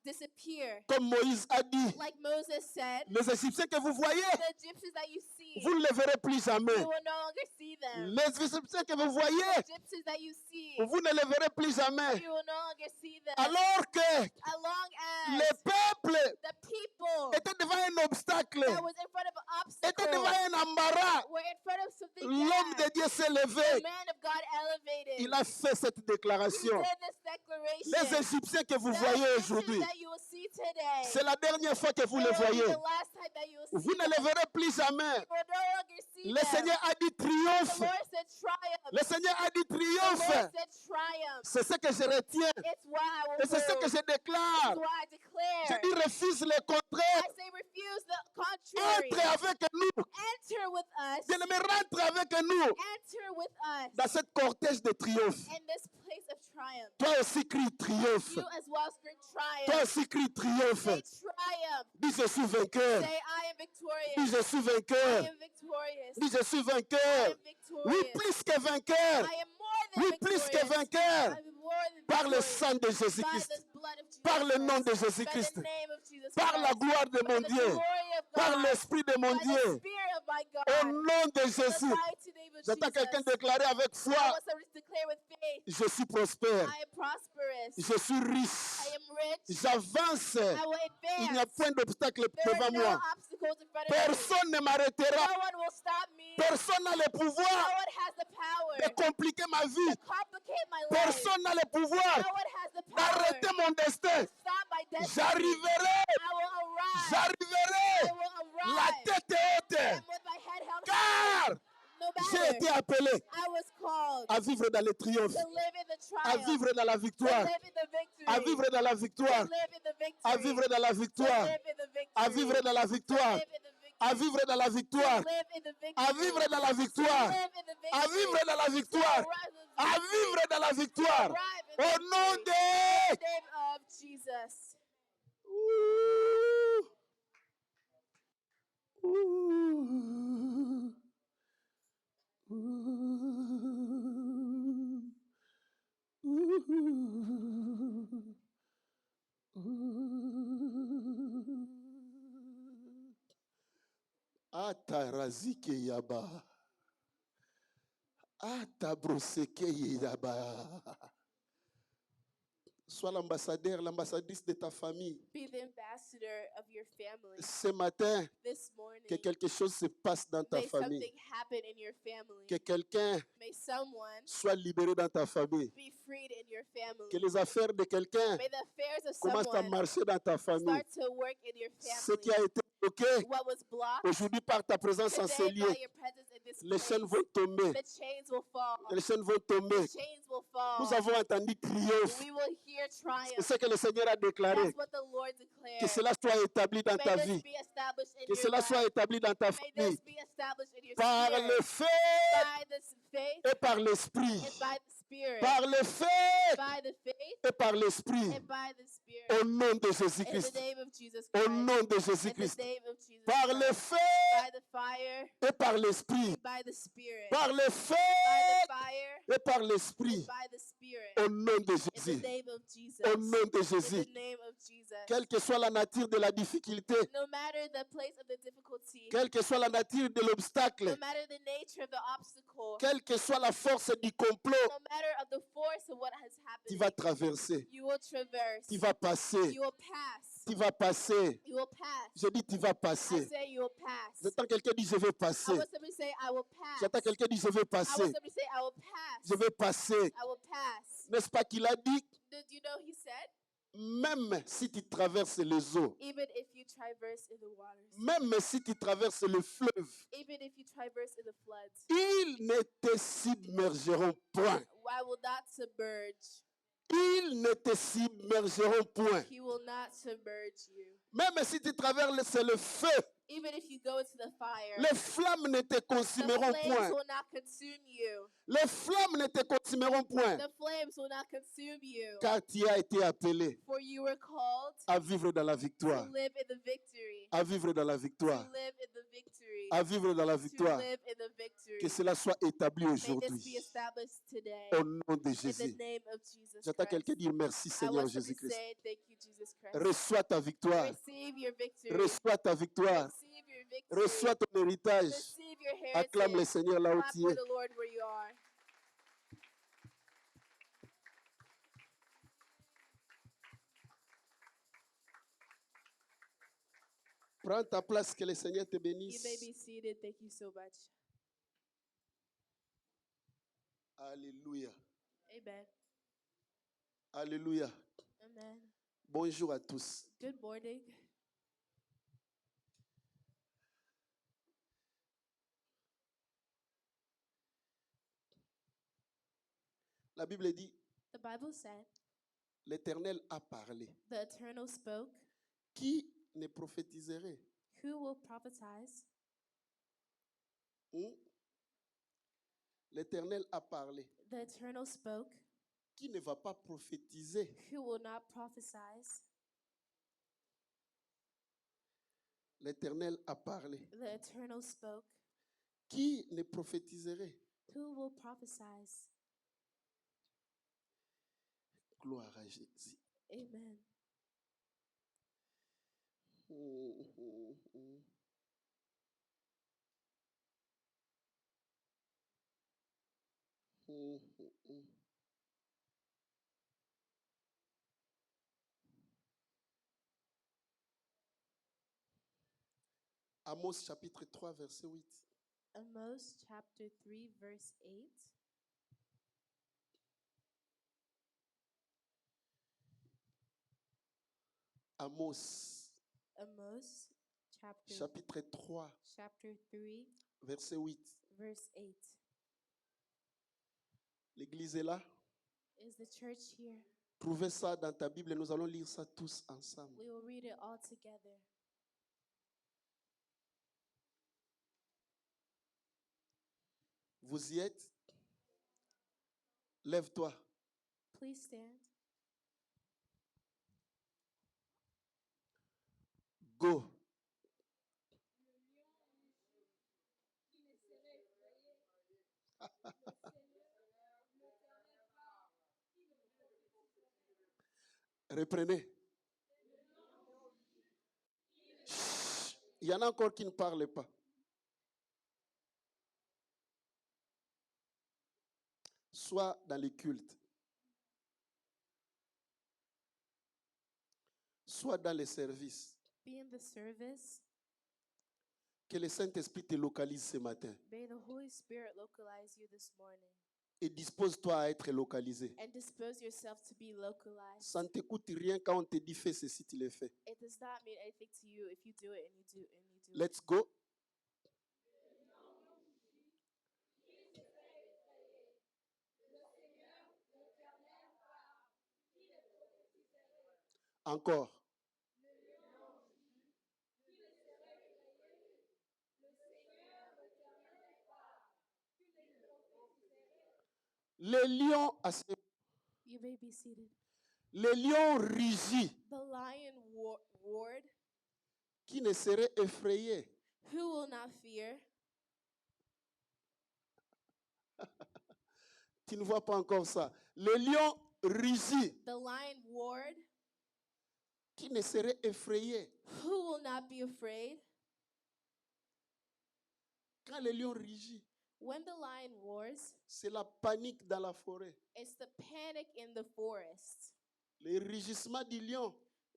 disappear. Comme Moïse a dit, Like Moses said, les Égyptiens que vous voyez, the Egyptians that you see, vous ne les verrez plus jamais. you will no longer see them. Les Égyptiens que vous voyez, The Egyptians that you see, vous ne les verrez plus jamais. you will no longer see them. Alors que As long as les peuples the people étaient devant un obstacle, that was in front of an étaient devant obstacle un embarras, were in front of something l'homme de bad, Dieu s'est the levé. man of God elevated. Il a fait cette He déclaration. did this declaration. Les Égyptiens que vous The voyez Egyptians aujourd'hui, that you will see today, c'est la dernière fois que vous it les will be voyez. the last time that you will Vous see ne les them. verrez plus jamais. You will no longer see Le them. Seigneur a dit The triomphe. Lord said triumph. Le Seigneur a dit The Lord triomphe. said triumph. C'est ce que je retiens. It's what I will Et c'est ce do. que je It's déclare. what I Je declare. dis refuse le contraire. I say refuse the contrary. Entre avec nous. Enter with us. Bien-aimé, rentre avec nous Enter with us dans cette cortège de triomphe. in this place of triumph. Toi aussi crie triomphe. You as well scream Toi triumph. aussi crie triomphe. Say triumph. Dis je suis vainqueur. Say I am Dis victorious. je suis I vainqueur. am victorious. Dis je suis I vainqueur. am victorious. Oui, plus que vainqueur. I am more than Oui, plus victorious. que vainqueur. I am more than Par le victorious. sang de By Jésus-Christ. the blood of Jesus Par le nom de Christ. Jésus-Christ. By the name of Jesus Par la Christ. gloire de By mon the Dieu. glory of Par God. l'esprit de mon By the Dieu. spirit of my God. Au nom de In the Jésus. mighty name of J'entends quelqu'un Jesus. déclarer avec I foi. want somebody to declare with faith. Je suis prospère. I am prosperous. Je suis I riche. am rich. J'avance. I will Il n'y a advance. point d'obstacle There devant are no moi. obstacles in front of me. Personne ne m'arrêtera. No one will stop me. Personne n'a le No pouvoir one has the power de compliquer ma vie. to complicate my life. Personne n'a le pouvoir No one has the power d'arrêter mon destin. to stop my destiny. J'arriverai. I will arrive. I J'arriverai. will La arrive. tête haute. And with my head held high. Car No j'ai matter. été appelé I was called à vivre dans le triomphe, to live in the à triumph. vivre dans la To victoire, live in the victory. à vivre dans la To victoire, live in the victory. à vivre dans la To victoire, live in the victory. à vivre dans la To victoire. live in the victory. À vivre dans la to victoire. live in the victory, À vivre dans la to victoire. live in the À victory, vivre dans la to victoire. arrive in À victory, vivre dans la to victoire. arrive in Au nom victory. In de... the name of Jesus. Atarazike yaba. Atabroseke yaba. Sois l'ambassadeur, l'ambassadrice de ta famille. Be the ambassador of your family. Ce matin, This morning, que quelque chose se passe dans ta may famille. something happen in your family. Que quelqu'un May someone soit libéré dans ta famille. be freed in your family. Que les affaires de quelqu'un May the affairs of commencent à someone marcher dans ta famille. start to work in your Ce qui a family. été bloqué, What was blocked aujourd'hui par ta présence en ces today lieux, by your presence in this les chaînes place, vont tomber. the chains will fall. Les chaînes vont tomber. The chains will fall. Nous avons entendu triomphe. We will hear C'est triumph. ce que le Seigneur a déclaré. That's what the Lord Que declared. cela soit établi dans ta May vie. this be established in Que your cela life. soit établi dans ta May famille. this be established in your Par spirit. le fait By the faith et par l'esprit. and by the spirit. Par le fait By the faith et par l'esprit. and by the spirit. Au nom de In the Jésus-Christ. name of Jesus Au Christ. nom de In Jésus-Christ. the name of Jesus Par le Christ. fait By the fire et par l'esprit. and by the spirit. Par le By fait the fire et par l'esprit. and by the spirit. Au nom de In the Jésus. name of Jesus. Au nom de In Jésus. the name of Jesus. Quelle que soit la nature de la difficulté, No matter the place of the difficulty, quelle que soit la nature de l'obstacle, no matter the nature of the obstacle, quelle que soit la force du complot, no matter of the force of what has tu happened, vas traverser, you will traverse, tu vas passer, you will pass, tu vas passer. you will pass. Je dis tu vas I passer. say you will pass. J'entends quelqu'un dire je vais I passer. want somebody to say I will pass. J'entends quelqu'un dire je vais I want passer. somebody to say I will pass. Je vais passer. I will pass. N'est-ce pas qu'il a dit, Did you know he said, même si tu traverses les eaux, even if you traverse in the waters, même si tu traverses le fleuve, even if you traverse in the floods, ils ne te submergeront point. I will not submerge. Ils ne te submergeront point. He will not submerge you. Même si tu traverses le feu, Even if you go into the fire, les flammes ne te the consumeront flames point. will not consume you. Les flammes ne te consumeront point. The flames will not consume you. Car tu as été appelé For you were called à vivre dans la to victoire. live in the victory. À vivre dans la To victoire. live in the victory. À vivre dans la To victoire. live in the victory. Que cela soit établi May this be aujourd'hui. established today. Au nom de In the Jésus. name of Jesus J'entends Christ. quelqu'un dire merci I Seigneur want somebody to Jésus-Christ. say thank you, Jesus Christ. Reçois ta victoire. Receive your victory. Reçois ta victoire. Receive your victory. Reçois ton héritage. Receive your Acclame le heritage. Seigneur là où Clap tu for es. the Lord where you are. Prends ta place, que le Seigneur te You may bénisse. be seated. Thank you so much. Alléluia. Amen. Alléluia. Amen. Bonjour à tous. Good morning. La Bible dit, The Bible said, l'Éternel a parlé. the Eternal spoke. Qui ne prophétiserait? Who will prophesize? Hmm? L'Éternel a parlé. The Eternal spoke. Qui ne va pas prophétiser? Who will not prophesize? L'Éternel a parlé. The Eternal spoke. Qui ne prophétiserait? Who will prophesize? Gloire à Jésus. Amen. Hmm, hmm, hmm. Hmm, hmm, hmm. Amos chapitre 3, verset 8. Amos chapter 3, verse 8. Amos Amos chapter, chapitre 3, chapter 3, verset 8. verse 8. L'église est là. Is the church here? Trouvez ça dans ta Bible et nous allons lire ça tous ensemble. We will read it all together. Vous y êtes? Lève-toi. Please stand. Go. Reprenez. Chut. Il y en a encore qui ne parlent pas. Soit dans les cultes, soit dans les services. Be in the service. Que le Saint-Esprit te localise ce matin. May the Holy Spirit localize you this morning. Et dispose-toi à être localisé. And dispose yourself to be localized. Ça ne t'écoute rien quand on te dit fais ceci, tu le fais. It does not mean anything to you if you do it and you do it. Let's go. Encore. Le lion, You may be seated. le lion rugit, The lion roared. qui ne serait effrayé. Who will not fear? Tu ne vois pas encore ça. Le lion rugit, The lion roared. qui ne serait effrayé. Who will not be afraid? Quand le lion rugit, When the lion roars, c'est la panique dans la forêt. it's the panic in the forest. Le rugissement du lion,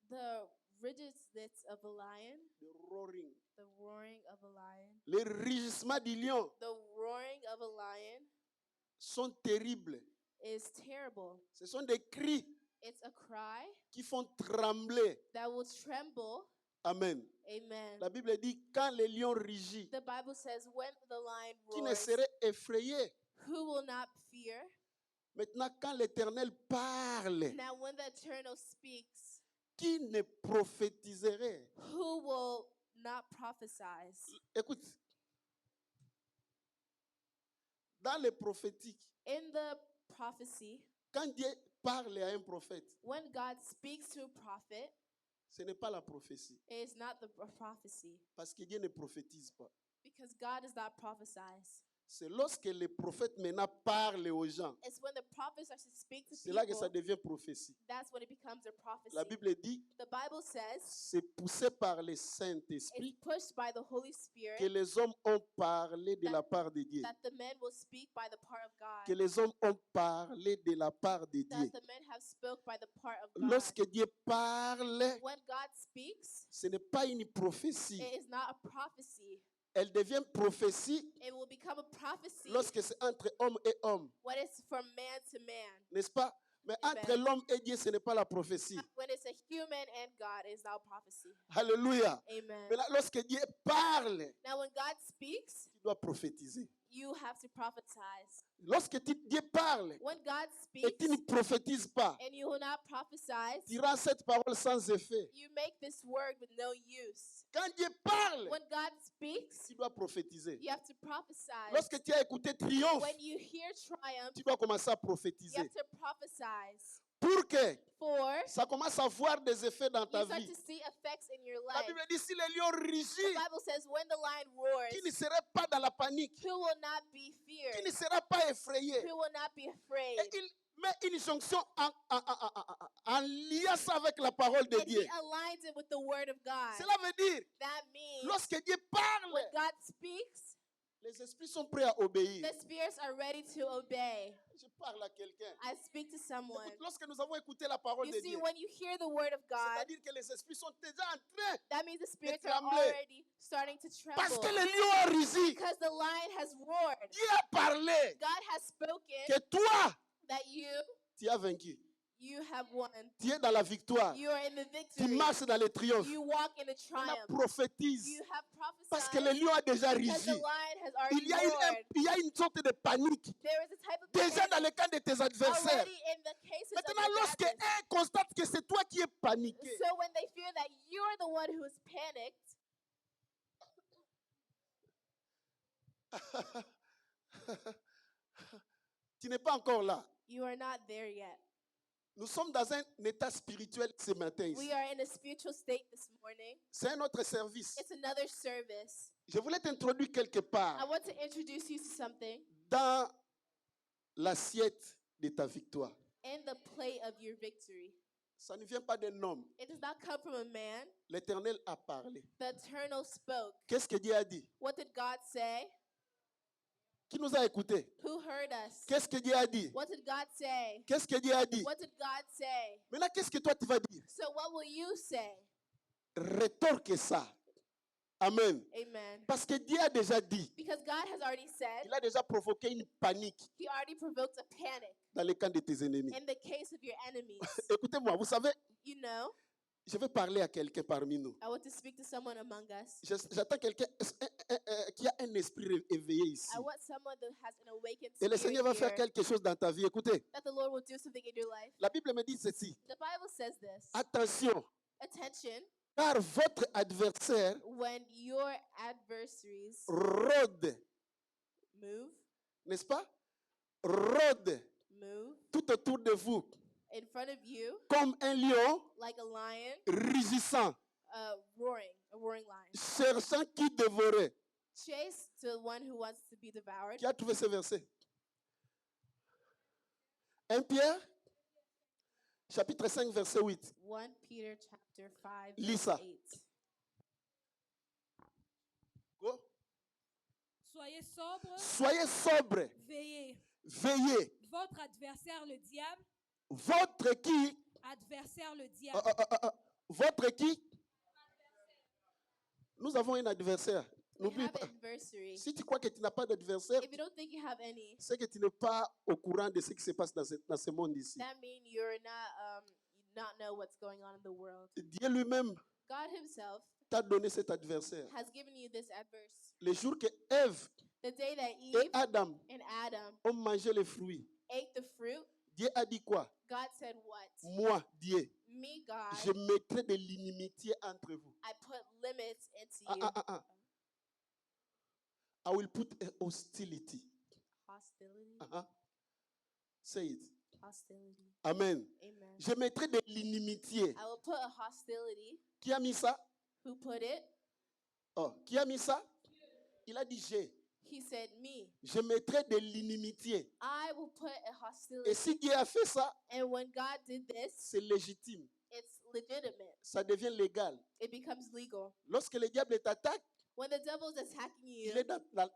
The rigidness of a lion, le roaring. the roaring of a lion, Le rugissement du lion the roaring of a lion sont terribles. is terrible. Ce sont des cris It's a cry qui font trembler. that will tremble. Amen. Amen. La Bible dit quand le lion rugit, The Bible says when the lion qui ne roars, serait effrayé. who will not fear? Maintenant, quand l'Éternel parle, Now when the Eternal speaks, qui ne prophétiserait? who will not prophesy? Écoute, dans le prophétique, In the prophecy, quand Dieu parle à un prophète, when God speaks to a prophet, ce n'est pas la prophétie, it is not the prophecy, parce que Dieu ne prophétise pas. because God does not prophesy. C'est lorsque les prophètes maintenant parlent aux gens, It's when the prophets are to speak to c'est là que ça people, devient prophétie. that's when it becomes a prophecy. La Bible dit, The Bible says c'est poussé par le it's Saint-Esprit pushed by the Holy que Spirit les hommes ont parlé de la part de Dieu. that the men will speak by the part of Que God, les hommes ont parlé de la part de Dieu. that the men have spoke by the part of God. Lorsque Dieu parle, When God speaks, ce n'est pas une prophétie. it is not a prophecy. Elle devient prophétie It will become a prophecy lorsque c'est entre homme et homme, when it's from man to man. n'est-ce pas? Mais Amen. entre l'homme et Dieu, ce n'est pas la prophétie. When it's a human and God, it's not prophecy. Alléluia. Amen. Mais là, lorsque Dieu parle, Now, when God speaks, tu dois prophétiser. you have to prophesy. Lorsque Dieu parle When God et speaks tu ne prophétises pas, and you will not prophesy, tu rends cette parole sans effet. you make this word with no use. Quand Dieu parle, When God speaks, tu dois prophétiser. you have to prophesy. Lorsque tu as écouté triomphe, When you hear triumph, tu dois commencer à you prophétiser. have to prophesy. Pour que For ça commence à avoir des effets dans you ta start vie. to see effects in your La life. Bible dit si le lion The rugit, Bible says when the lion roars, qui ne serait pas dans la panique, who will not be qui ne feared? sera pas effrayé. Who will not be afraid? Et il met une jonction en liasse avec la parole de And Dieu. he aligns it with the word of God. Cela veut dire, That means lorsque Dieu parle, when God speaks, les esprits sont prêts à obéir. the spirits are ready to obey. Je parle à quelqu'un. I speak to someone. Écoute, lorsque nous avons écouté la parole You de see, Dieu, when you hear the word of God, c'est-à-dire que les esprits sont déjà en train, that means the spirits are trembler. already starting to parce que tremble. le lion a rugi. Because the lion has roared. Dieu a parlé God has spoken que toi, that tu as vaincu. you have won. Tu es dans la victoire. You are in the Tu victory. marches dans le triomphe. You walk in the On a triumph. prophétise. You have Parce que prophesied le lion a déjà because the rugi. lion has Il already y, a roared. il y a une sorte de panique. There is a type of Déjà dans panic le camp de tes adversaires. already in the cases of Maintenant, your lorsque adversaries. un constate que c'est toi qui es paniqué, So when they fear that you're the one who is panicked, Tu n'es pas encore là. You are not there yet. Nous sommes dans un état spirituel ce matin ici. We are in a spiritual state this morning. C'est un autre service. It's another service. Je voulais t'introduire quelque I part want to introduce you to something dans l'assiette de ta victoire. in the plate of your victory. Ça ne vient pas d'un homme. It does not come from a man. L'Éternel a parlé. The Eternal spoke. Qu'est-ce que Dieu a dit? What did God say? Qui nous a écoutés? Who heard us? Qu'est-ce que Dieu a dit? What did God say? Qu'est-ce que Dieu a dit? What did God say? Maintenant, qu'est-ce que toi tu vas dire? So what will you say? Rétorque ça. Amen. Amen. Parce que Dieu a déjà dit. Because God has already said, Il a déjà provoqué une panique He already provoked a panic dans le camp de tes ennemis. in the case of your enemies. Écoutez-moi, vous savez, You know, je vais parler à quelqu'un parmi nous. I want to speak to someone among us. J'attends quelqu'un qui a un esprit éveillé ici. I want someone that has an awakened Et le spirit Seigneur va faire here, quelque chose dans ta vie. Écoutez, that the Lord will do something in your life. la Bible me dit ceci. The Bible says this. Attention, Attention, car votre adversaire when your adversaries rôde, move, n'est-ce pas? Rôde move tout autour de vous in front of you comme un lion like a lion, rugissant, a roaring lion. cherchant qui dévorer. Chase to the one who wants to be devoured. Qui a trouvé ce verset? 1 Pierre, chapitre 5, verset 8. 1 Peter chapter 5 Lis verse ça. 8. Go. Soyez sobres, Soyez sobre, veillez. veillez. Votre adversaire le diable, Votre qui? adversaire le diable, Votre qui? Nous avons un adversaire. We N'oublie have pas. adversary. Si tu crois que tu n'as pas d'adversaire, If you don't think you have any, c'est que tu n'es pas au courant de ce qui se passe dans ce monde ici. that means you're not know what's going on in the world. Dieu lui-même God Himself t'a donné cet adversaire. has given you this adverse. Le jour que Ève The day that et Eve Adam and Adam ont mangé les fruits, ate the fruit, Dieu a dit quoi? God said what? Moi, Dieu, Me, God, je mettrai de l'inimitié entre vous. I put limits into Ah, you. ah, ah, ah. I will put a hostility. Hostility. Uh-huh. Say it. Hostility. Amen. Amen. Je mettrai de l'inimitié. I will put a hostility. Qui a mis ça? Who put it? Oh, qui a mis ça? Il a dit j'ai. He said me. Je mettrai de l'inimitié. I will put a Et hostility. si Dieu a fait ça, And when God did this, c'est légitime. it's legitimate. Ça devient légal. It becomes legal. Lorsque le diable t'attaque, When the devil is attacking il you, est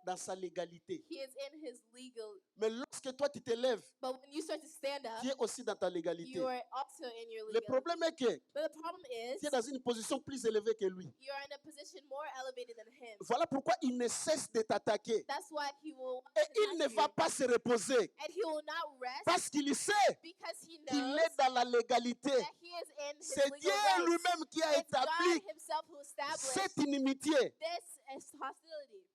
dans sa légalité. he is in his legal. Mais lorsque toi tu te lèves, But when you start to stand up, tu es aussi dans ta légalité. you are also in your Le legality. problème est que But the problem is, tu es dans une position plus élevée que lui. you're in a position more elevated than him. Voilà pourquoi il ne cesse de t'attaquer. That's why he will want Et to il ne attack va you. pas se reposer And he will not rest parce qu'il sait because he qu'il knows est dans la légalité. that he is in his C'est legal Dieu rights. lui-même qui a It's God établi himself who established cette inimitié. this as hostility.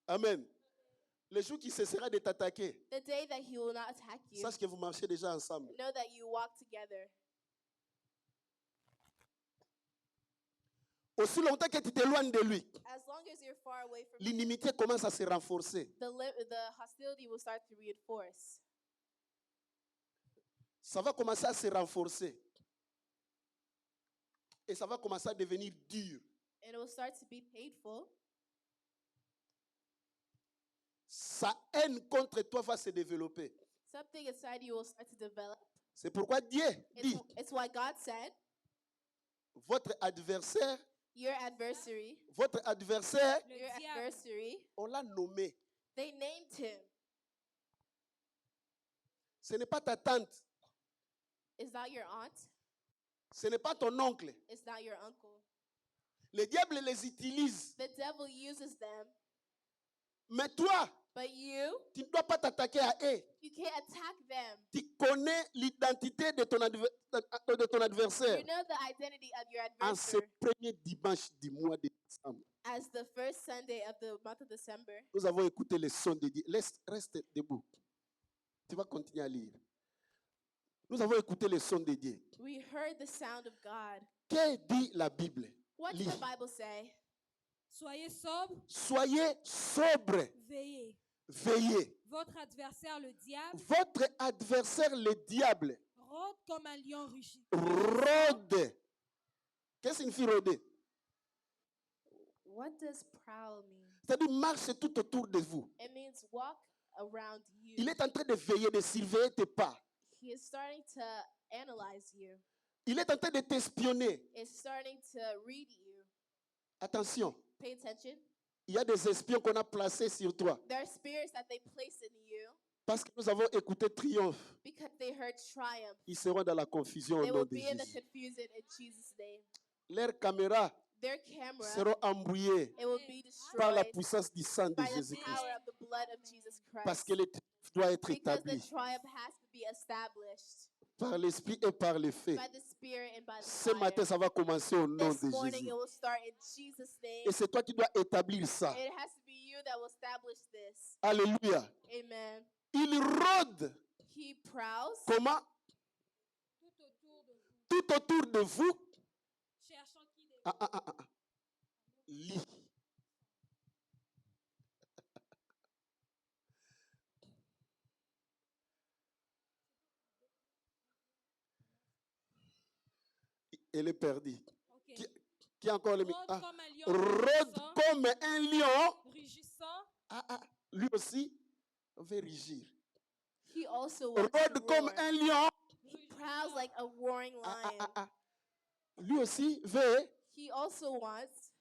Amen. Le jour qui cessera de t'attaquer, The day that he will not attack you, sache que vous marchez déjà ensemble. know that you walk together. Aussi longtemps que tu t'éloignes de lui, As long as you're far away from him, l'inimitié commence à se renforcer. the hostility will start to reinforce. Ça va commencer à se renforcer. Et ça va commencer à devenir dur. And it will start to be painful. Sa haine contre toi va se développer. Something inside you will start to develop. C'est pourquoi Dieu dit, It's why God said, votre adversaire, your adversary, votre adversaire, le your diable. adversary, on l'a nommé. they named him. Ce n'est pas ta tante, It's not your aunt. ce n'est pas ton oncle. It's not your uncle. Le diable les utilise. The devil uses them. Mais toi, But you tu ne dois pas t'attaquer à eux. can't attack them. Tu connais l'identité de ton You adversaire. know the identity of your En ce adversary. premier dimanche du mois de décembre, As the first Sunday of the month of December, nous avons écouté le son de Dieu. Reste debout. Tu vas continuer à lire. Nous avons écouté le son de Dieu. we heard the sound of God. Que dit la Bible? What Lis. does the Bible say? Soyez sobre, Soyez sobre, veillez. veillez. Votre adversaire, le diable, Votre adversaire, le diable, rôde comme un lion rugissant. rôde. Qu'est-ce que signifie rôder? What does prowl mean? C'est-à-dire marche tout autour de vous. It means walk around you. Il est en train de veiller, de surveiller tes pas. He is starting to analyze you. Il est en train de t'espionner. It's starting to read you. Attention, Pay attention. il y a des espions qu'on a placés sur toi. There are spirits that they place in you Parce que nous avons écouté Triomphe. because they heard triumph. Ils seront dans la confusion au They nom will de be in the Jésus. confusion in Jesus' name. Leurs caméras Their camera, seront embrouillées it will be par la destroyed puissance du sang de by the Jésus-Christ. power of the blood of Jesus Parce Christ. que le triomphe doit être Because the établi triumph has to be established par l'esprit et par le fait. by the Spirit and by the Ce matin, fire. ça va commencer au nom This de morning Jésus. it will start in Jesus' name. Et c'est toi qui dois établir ça. It has to be you that will establish this. Alléluia. Amen. Il rôde. He prowls Comment? Tout autour de vous, Tout autour de vous. cherchant qui dévore. Ah. Lis. Elle est perdue. Ok. Qui a encore le Rôde ah. comme un lion Rôde rugissant, comme un lion. rugissant, Lui aussi veut rugir. He also wants Rôde to comme roar. un lion. He prowls like a roaring lion. Lui aussi veut He also wants,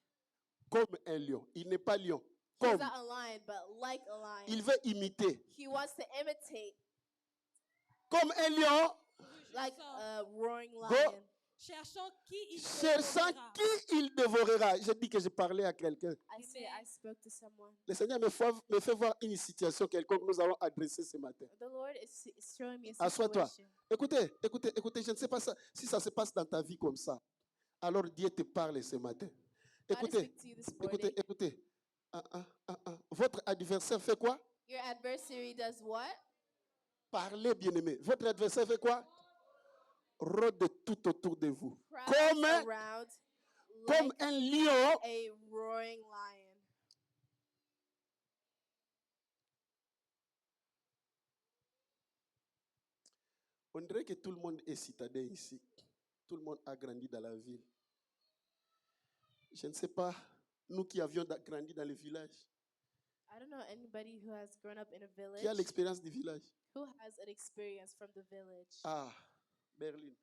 comme un lion. Il n'est pas lion. he's Comme. not a lion, but like a lion. Il veut imiter. He wants to imitate Comme un lion, like rugissant, a roaring Go. lion. cherchant qui il cherchant dévorera. qui il dévorera. J'ai dit que j'ai parlé à quelqu'un. I say I spoke to someone. Le Seigneur me fait voir une situation quelconque que nous allons adresser ce matin. The Lord is showing me a Assois-toi. situation. Écoutez, je ne sais pas si ça se passe dans ta vie comme ça. Alors Dieu te parle ce matin. God Écoutez, speak to you this morning. écoutez. Votre adversaire fait quoi? Your adversary does what? Parlez, bien-aimé. Votre adversaire fait quoi? Rôde tout autour de vous. Prowls Comme, around comme like un lion. a roaring lion. On dirait que tout le monde est citadin ici. Tout le monde a grandi dans la ville. Je ne sais pas, nous qui avions grandi dans le village, I don't know anybody who has grown up in a village qui a l'expérience du village. who has an experience from the village. Ah, Berlin.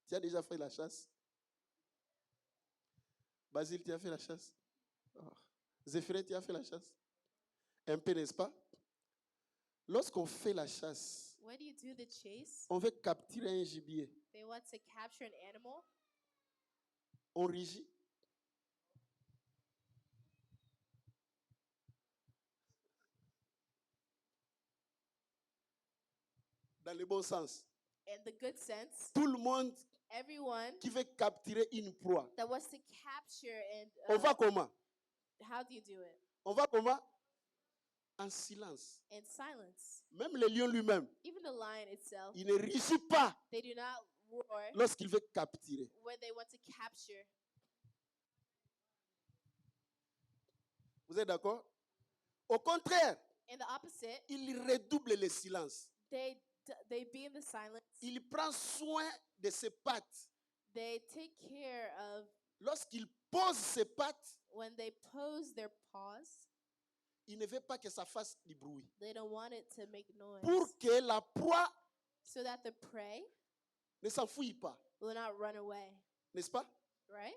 Tu as déjà fait la chasse? Basile, tu as fait la chasse? Ah. Zéphirin, tu as fait la chasse? Un peu, n'est-ce pas? Lorsqu'on fait la chasse, When you do the chase, on veut capturer un gibier. they want to capture an animal. On rugit. Dans le bon sens. In the good sense, Tout le monde everyone qui veut capturer une proie. that wants to capture and On va comment? how do you do it? On va comment? En silence. In silence. Même le lion lui-même, Even the lion itself, il ne rugit pas they do not roar lorsqu'il veut capturer. when they want to capture. Vous êtes d'accord? Au contraire, In the opposite, il redouble le silence. they be in the silence. Il prend soin de ses pattes. They take care of Lorsqu'il pose ses pattes, when they pose their paws. il ne veut pas que ça fasse du bruit. They don't want it to make noise, Pour que la proie so that the prey ne s'enfuit pas. will not run away. N'est-ce pas? Right?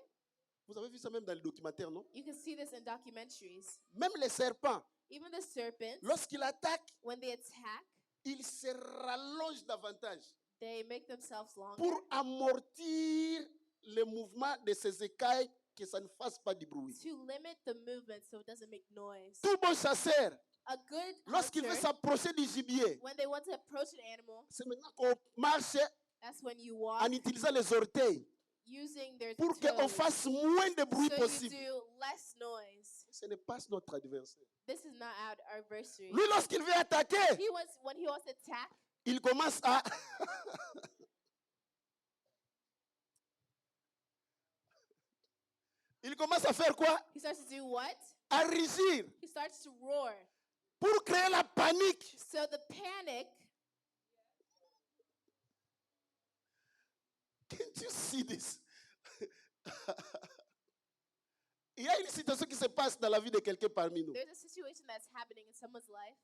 Vous avez vu ça même dans le documentaire, non? You can see this in documentaries. Même les serpents, Even the serpents, lorsqu'ils attaquent, when they attack, ils se rallongent davantage they make themselves longer pour amortir le mouvement de ces écailles, que ça ne fasse pas du bruit. to limit the movement so it doesn't make noise. Tout bon chasseur, A good lorsqu'il veut hunter, s'approcher du gibier, when they want to approach an animal, c'est maintenant qu'on marche that's when you walk en utilisant les orteils using their pour qu'on toes, fasse moins de bruit so you possible. do less noise. Ce n'est pas notre adversaire. This is not our adversary. Lui, lorsqu'il veut attaquer, When he wants to attack, il commence à... Il commence à faire quoi? He starts to do what? À rugir He starts to roar. pour créer la panique. So the panic, Can't you see this? Il y a une situation qui se passe dans la vie de quelqu'un parmi nous. there's a situation that's happening in someone's life.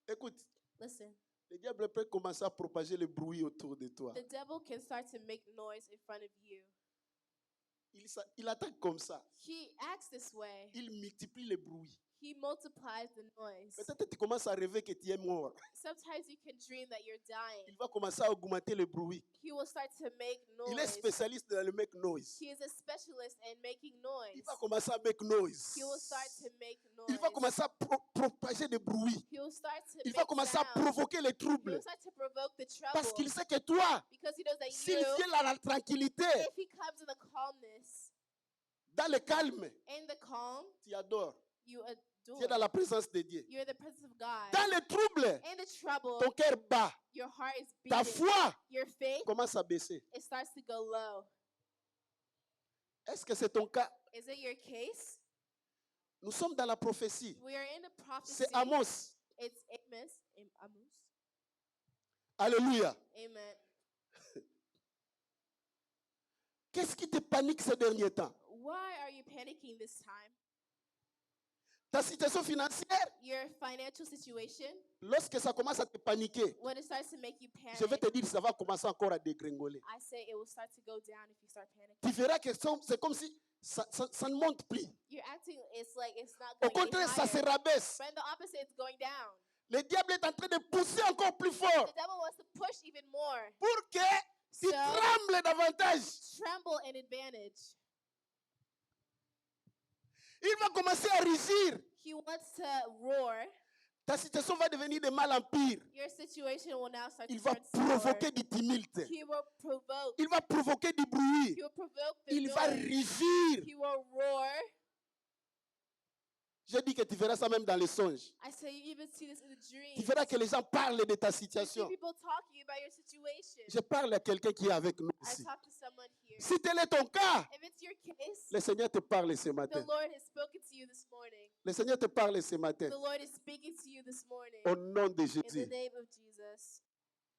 Écoute, Listen, le diable peut commencer à propager le bruit autour de toi. the devil can start to make noise in front of you. Il attaque comme ça. He acts this way. Il multiplie le bruit. He multiplies the noise. Peut-être tu commences à rêver que tu es mort. Sometimes you can dream that you're dying. Il va commencer à augmenter le bruit. He will start to make Il est noise. spécialiste dans le make noise. He is a specialist in making Il noise. va commencer à make noise. He will start to make Il va noise. commencer à propager des bruits. He will start to Il make va commencer à sound. provoquer les He will troubles. start to provoke the Parce trouble. qu'il sait que toi, Because he knows that s'il you, vient à la tranquillité, if he comes in the calmness, dans le calme, in the calm, tu adores. you Tu es dans adore. la présence de Dieu. You're in the presence of God. Dans le trouble, In the trouble, ton cœur bat. your heart is Ta beating. foi Your faith, commence à baisser. it starts to go low. Est-ce que c'est ton cas? Is it your case? Nous sommes dans la prophétie. We are in the prophecy. C'est Amos. It's Amos. Alléluia. Amen. Qu'est-ce qui te panique ces derniers temps? Why are you panicking this time? Ta situation financière, Your financial situation, lorsque ça commence à te paniquer, when it starts to make you panic, je vais te dire, ça va commencer encore à dégringoler. I say it will start to go down if you start panicking. Tu verras que c'est comme si ça ne monte plus. You're acting, it's like it's not Au going any contraire, ça se higher. rabaisse. But in the opposite, it's going down. Le diable est en train de pousser encore plus fort The devil wants to push even more. pour que tu So- trembles davantage. Tremble in advantage. Il va commencer à rugir. He wants to roar. Ta situation va devenir de mal en pire. Your situation will now start Il to va turn sour. provoquer du tumulte. He will provoke. Il va provoquer du bruit. He will provoke the Il va noise. rugir. He will roar. J'ai dit que tu verras ça même dans les songes. I say you even see this in the dream. Tu verras que les gens parlent de ta You see situation. people talking about your situation. Je parle à quelqu'un qui est avec nous I ici. talk to someone here. Si tel est ton cas, If it's your case, le Seigneur te parle ce the matin. Lord has spoken to you this morning. Le Seigneur te parle ce matin. The Lord is speaking to you this morning. Au nom de In the Jésus, name of Jesus.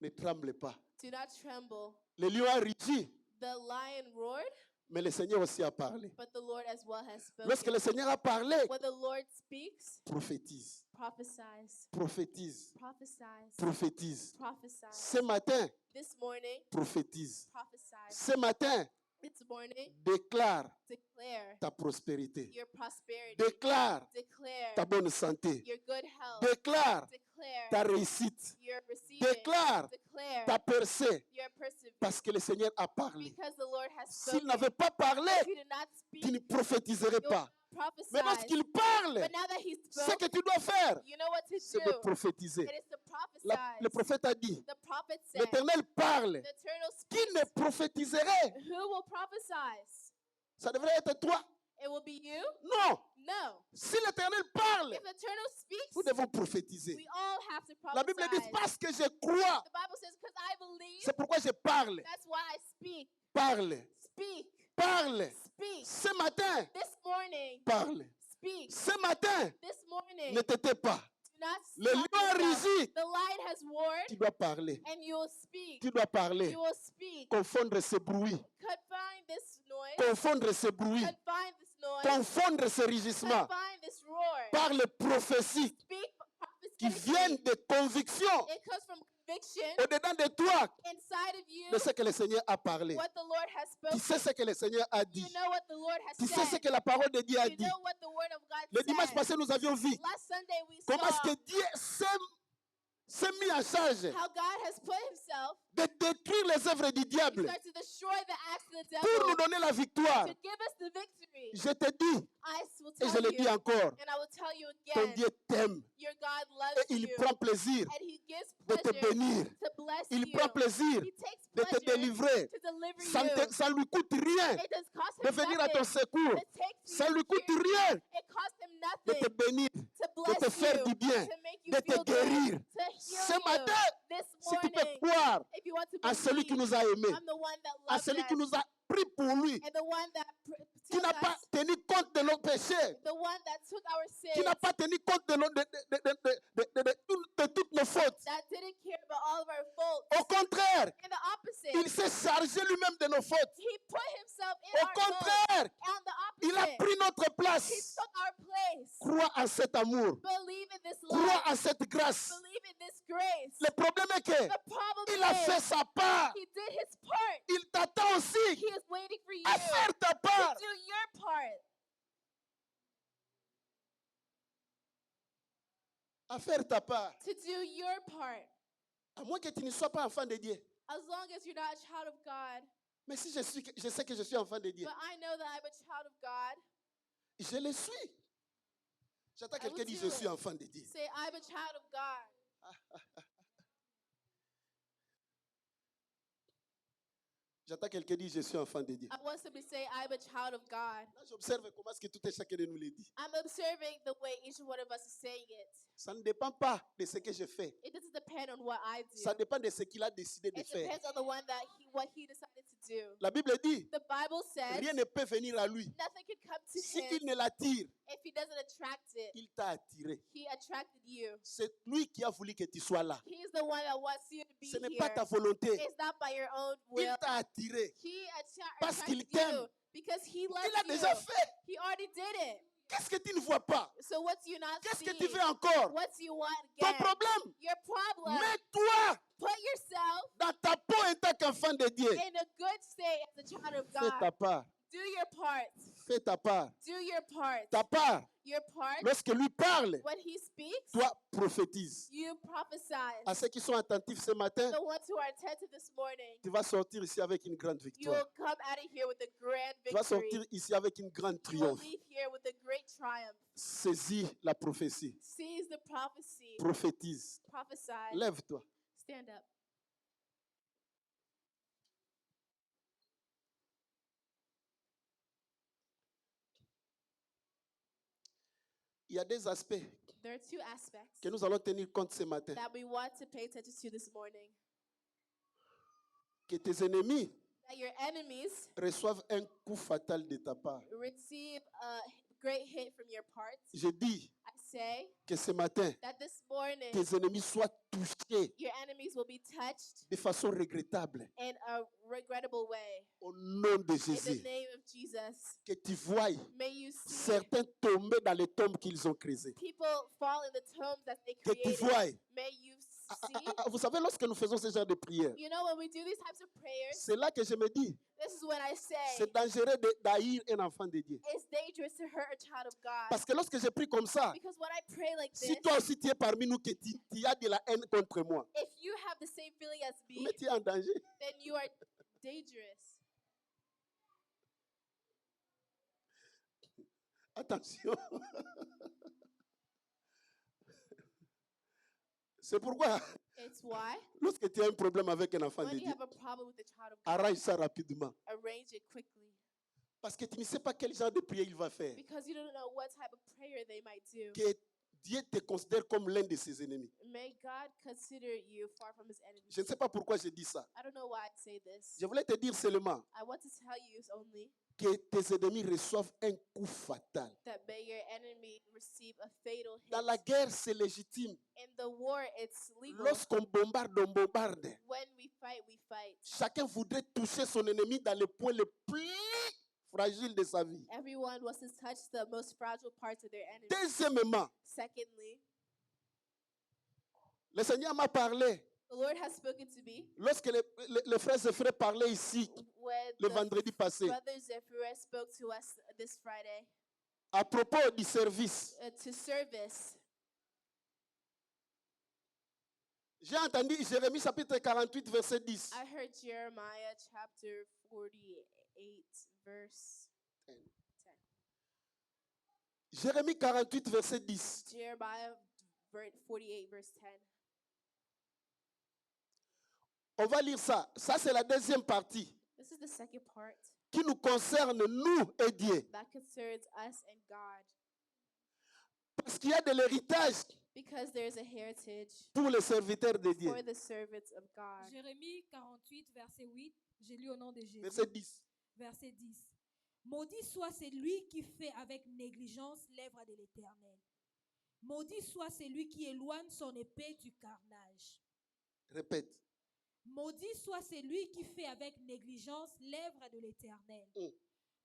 ne tremble pas. Do not tremble. Le lion a rugi, The lion roared, mais le Seigneur aussi a parlé. but the Lord as well has Lorsque spoken. le Seigneur a parlé, When the Lord speaks, prophétise, prophesies, prophétise, prophesies, prophétise. prophesies. Ce matin, This morning, prophétise. prophesies. Ce matin, This morning, déclare declare ta prospérité. your prosperity. Déclare Declare ta bonne santé. your good health. Déclare Declare ta réussite. your receiving. Déclare Declare ta percée. your perseverance. Parce que le Seigneur a parlé. Because the Lord has S'il spoken. n'avait pas parlé, If you did not tu ne speak, prophétiserais you pas. prophesy. Mais lorsqu'il parle, But now that He ce spoke, que tu dois faire, you know what to c'est de do. prophétiser. It is to Le prophesy. prophète a dit, The prophet said, l'Éternel parle. the eternal Qui speaks. ne prophétiserait? Who will prophesy? Ça devrait être toi. It will be you? Non. No. Si l'Éternel parle, If the eternal speaks, nous devons prophétiser. we all have to La Bible dit prophesy. parce que je crois. The Bible says, because I believe, C'est pourquoi je parle. that's why I speak. Parle. Speak. Parle. Speak. Ce matin, This morning, parle. speak. Ce matin, This morning, ne te tais pas. do not Le stop lion a yourself. rugi. The lion has roared, Tu dois parler. and you will speak. Tu dois parler. You will speak. Confondre ce bruit. Confine this noise. Confondre ce bruit. Confine this noise. Confondre ce rugissement Confine this roar. par les prophéties Speak qui prophetically. viennent de conviction It comes from conviction au-dedans de toi inside of you. de ce que le Seigneur a parlé. What the Lord has Tu spoken. sais ce que le Seigneur a You dit. know what the Lord has Tu sais ce said. que la parole de Dieu a You dit. know what the word of God Le dimanche said. passé, nous avions vu Last Sunday we comment est-ce saw que Dieu s'est mis en charge how God has put himself de détruire les œuvres du to diable start to destroy the acts of the pour nous devil, donner la victoire. to give us the victory. Je te dis, I will et je tell le dis you, encore, and I will tell you ton again, Dieu t'aime your God et loves il you, prend plaisir and he gives de te pleasure bénir. to bless Il you. prend plaisir He takes de te pleasure délivrer. to deliver Ça you. ne lui coûte rien It does cost de him venir à ton nothing secours. to take to Ça you lui coûte here. rien It cost him de te nothing bénir, to de bless te faire you, du bien, to make you de te feel guérir. good, to heal Ce you. matin, This si tu peux morning, croire if you want to à celui qui believe, nous a aimés, I'm the one that à loves celui qui us, nous a pris pour lui, and the one that qui n'a took pas us, tenu compte de nos péchés, the one that took our qui sins, n'a pas tenu compte de toutes nos fautes. that didn't care about all of our faults. Au contraire, And the il opposite, s'est chargé lui-même de nos fautes. he put himself in Au our faults. contraire, And the il a opposite, pris notre he place. took our place. Crois en cet amour. Believe in this Crois love. en cette grâce. Believe in this grace. Le problème est que The problem il a fait is, sa part. he did his part. Il t'attend aussi He is waiting for you à faire ta to part. do your part. À faire ta part. To do your part. À moins que tu ne sois pas enfant de Dieu. As long as you're not a child of God. Mais si je sais que je suis enfant de Dieu, But I know that I'm a child of God. je le suis. J'attends I quelqu'un will dire do je suis it. enfant de Dieu. Say, I'm a child of God. J'attends quelqu'un dire je suis enfant de Dieu. I want somebody to say, I'm a child of God. Là, j'observe comment est-ce que tout et chacun de nous le dit. I'm observing the way each one of us is saying it. Ça ne dépend pas de ce que je fais. It doesn't depend on what I do. Ça dépend de ce qu'il a décidé de It faire. depends on the one that what he decided to do. La Bible dit, The Bible says rien ne peut venir à lui. nothing can come to Si him il ne l'attire, if he doesn't attract it. il t'a attiré. He attracted you. C'est lui qui a voulu que tu sois là. He's the one that wants you to be Ce n'est here. pas ta volonté. It's not by your own Il will. t'a attiré. He Parce qu'il attracted t'aime. you because he Il loves a you. déjà fait. He already did it. Qu'est-ce que tu ne vois pas? So what do you not Qu'est-ce see? que tu fais encore? What do you want Ton again? problème, Your problem. mets-toi Put yourself dans ta peau en tant qu'enfant de Dieu. in a good state as a child of Fais ta God. part. Do your part. Fais ta part. Do your part. Ta part. Your part. Lorsque lui parle, When he speaks, toi prophétise. you prophesy. À ceux qui sont attentifs ce matin, The ones who are attentive this morning, tu vas sortir ici avec une grande you victoire. will come out of here with a grand Tu vas victory. sortir ici avec une grande You will triomphe. leave here with a great triumph. Saisis la prophétie. Seize the prophecy. Prophétise. Prophesy. Lève-toi. Stand up. Il y a des aspects There are two aspects que nous allons tenir compte ce matin. that we want to pay attention to this morning. Que tes ennemis That your enemies reçoivent un coup fatal de ta part. receive a great hit from your part. Je dis I say que ce matin, that this morning tes ennemis soient touchés your enemies will be touched de façon regrettable. in a regrettable way. Au nom de In the Jésus, name of Jesus, que tu voies may you see certains tomber dans les tombes qu'ils ont creusées. people fall in the tombs that they Que tu created. vois. May you see. Vous savez, lorsque nous faisons ce genre de prière, You know, when we do these types of prayers, c'est là que je me dis, this is when I say c'est dangereux d'haïr un enfant de Dieu. it's dangerous to hurt a child of God. Parce que lorsque je prie comme ça, Because when I pray like si this, toi aussi tu es parmi nous, que tu as de la haine contre moi, if you have the same feeling as me, mais tu es en danger. then you are dangerous. Attention. C'est pourquoi, It's why lorsque tu as un problème avec un enfant de when you Dieu, have a problem with a child of God, arrange ça rapidement. arrange it quickly. Parce que tu ne sais pas quel genre de prière il va faire. Because you don't know what type of prayer they might do. Que Dieu te considère comme l'un de ses ennemis. May God consider you far from his enemies. Je ne sais pas pourquoi je dis ça. I don't know why I say this. Je voulais te dire seulement I want to tell you only que tes ennemis reçoivent un coup fatal. that may your enemy receive a fatal hit. Dans la guerre, c'est légitime. In the war, it's legal. Lorsqu'on bombarde, on bombarde. When we fight, we fight. Chacun voudrait toucher son ennemi dans le point le plus fragile de sa vie. Everyone wants to touch the most fragile parts of their enemy. Deuxièmement, Secondly, le Seigneur m'a parlé. the Lord has spoken to me Lorsque les frères et frères parlaient ici, when le the vendredi passé, brothers Zephyr spoke to us this Friday à propos du service, to service. j'ai entendu Jérémie chapitre 48, verset 10. I heard Jeremiah chapter 48, verse 10. Jérémie 48, verset 10. Jeremiah 48, verse 10. On va lire ça. Ça, c'est la deuxième partie This is the second part qui nous concerne, nous et Dieu. that concerns us and God. Parce qu'il y a de l'héritage Because there's a heritage pour les serviteurs de Dieu. for the servants of God. Jérémie 48, verset 8. J'ai lu au nom de Jésus. Verset 10. Verset 10. Maudit soit celui qui fait avec négligence l'œuvre de l'Éternel. Maudit soit celui qui éloigne son épée du carnage. Répète. Maudit soit celui qui fait avec négligence l'œuvre de l'Éternel. Mm.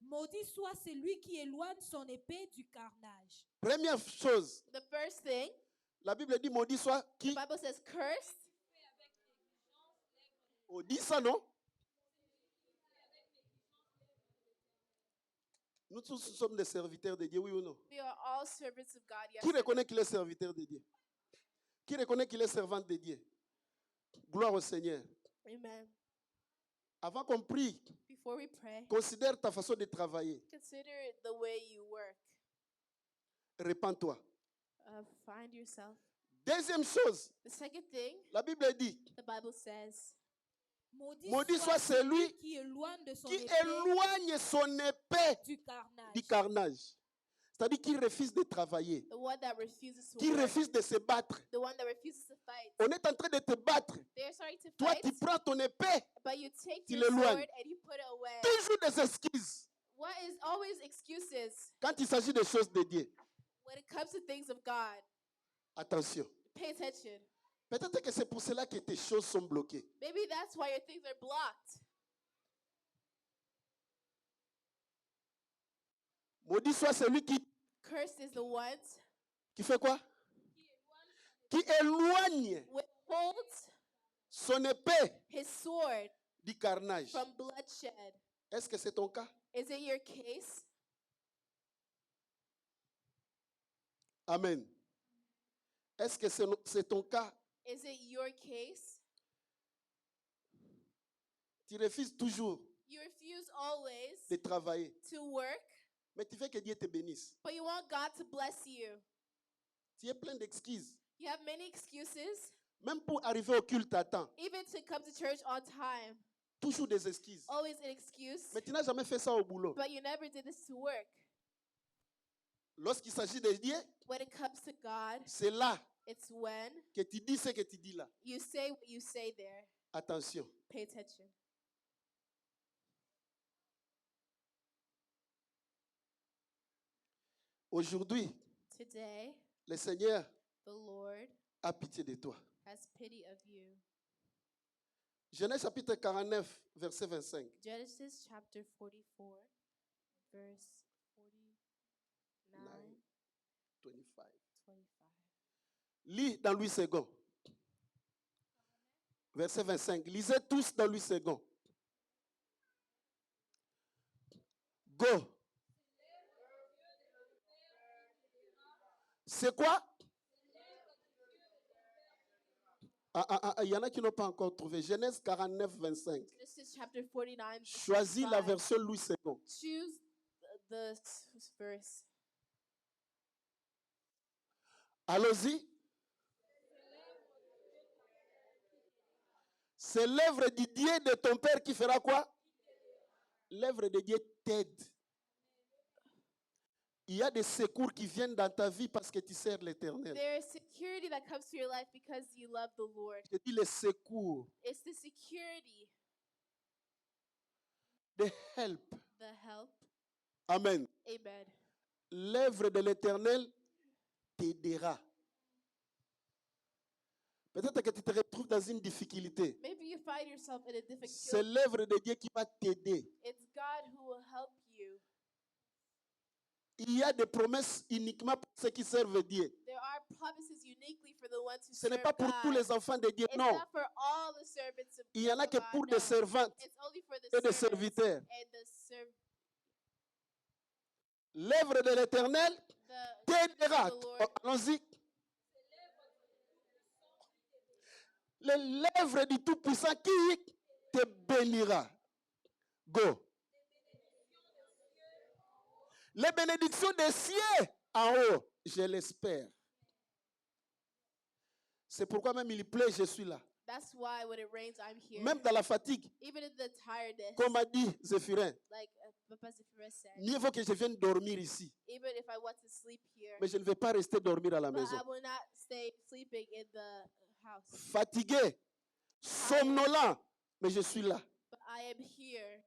Maudit soit celui qui éloigne son épée du carnage. Première chose, The first thing, la Bible dit maudit soit the qui? Bible says cursed. On dit ça, non? Nous tous sommes des serviteurs de Dieu, oui ou non? We are all servants of God. Yes. Qui reconnaît qu'il est serviteur de Dieu? Qui reconnaît qu'il est servante de Dieu? Gloire au Seigneur. Amen. Avant qu'on prie, Before we pray, considère ta façon de travailler. consider the way you work. Répands-toi. Find yourself. Deuxième chose, The second thing, la Bible dit, the Bible says, Maudit soit celui qui éloigne de son qui épée éloigne son épée du carnage. du carnage. C'est-à-dire qu'il refuse de travailler, the one that refuses to qui work, refuse de se battre. the one that refuses to fight. On est en train de te battre. They're starting to Toi, fight, tu prends ton épée, but you take tu your l'éloignes. sword and you put it away. toujours des excuses What is always excuses quand il s'agit des choses de Dieu. when it comes to things of God? Attention. Pay attention. Peut-être que c'est pour cela que tes choses sont bloquées. Maybe that's why your things are blocked. Maudit soit celui Cursed is the one qui fait quoi? Qui éloigne withholds son épée his sword du carnage. from bloodshed. Est-ce que c'est ton cas? Is it your case? Amen. Est-ce que c'est ton cas? Is it your case? Tu refuses toujours You refuse always de travailler, to work, mais tu veux que Dieu te bénisse. but you want God to bless you. Tu es plein d'excuses. You have many excuses, Même pour arriver au culte à temps, even to come to church on time. toujours des excuses. Always an excuse, Mais tu n'as jamais fait ça au boulot. but you never did this to work. Lorsqu'il s'agit de Dieu, When it comes to God, c'est là it's when que tu dis ce que tu dis là. you say what you say there. Attention. Pay attention. Aujourd'hui, Today, le Seigneur the Lord a pitié de toi. has pity of you. Genèse chapitre 49, verset 25. Genesis chapter 44, verse 49, 25. 25. Lis dans Louis II. Verset 25. Lisez tous dans Louis II. Go. C'est quoi? Il y en a qui n'ont pas encore trouvé. Genèse 49, 25. Genesis chapter 49. Choisis la 25. version Louis II. Choose the verse. Allons-y. C'est l'œuvre du Dieu de ton Père qui fera quoi? L'œuvre de Dieu t'aide. Il y a des secours qui viennent dans ta vie parce que tu sers l'Éternel. There is security that comes to your life because you love the Lord. Je dis les secours, It's the security, the help. the help. Amen. Amen. L'œuvre de l'Éternel t'aidera. Peut-être que tu te retrouves dans une difficulté. Maybe you find yourself in a C'est difficult. l'œuvre de Dieu qui va t'aider. It's God who will help you. Il y a des promesses uniquement pour ceux qui servent Dieu. There are promises uniquely for the ones who Ce n'est serve pas pour tous God. les enfants de Dieu, It's non. not for all the servants of Il y en a que God, pour no. des servantes It's only for the et des servants serviteurs. and the L'œuvre de l'Éternel t'aidera. the Lord. Allons-y. L'œuvre du Tout-Puissant qui te bénira. Go. Les bénédictions des cieux en haut, je l'espère. C'est pourquoi même il pleut, je suis là. That's why when it rains, I'm here. Même dans la fatigue, Even in the tiredness, comme a dit Zéphirin, like Papa Zephyr said, mieux vaut que je vienne dormir ici. even if I want to sleep here, Mais je ne vais pas rester dormir à la but maison. I will not stay sleeping in the house. Fatigué, somnolent, mais je suis là. But I am here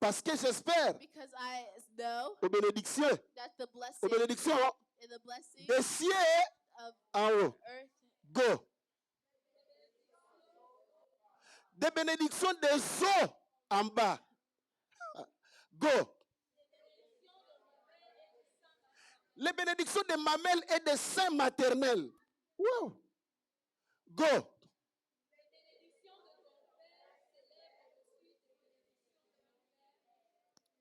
Parce que j'espère because I know aux bénédictions, that the aux blessing bénédictions and the blessing des cieux of en haut. earth, Go. Des bénédictions des eaux en bas. Go. Les bénédictions des mamelles et des seins maternels. Wow. Go.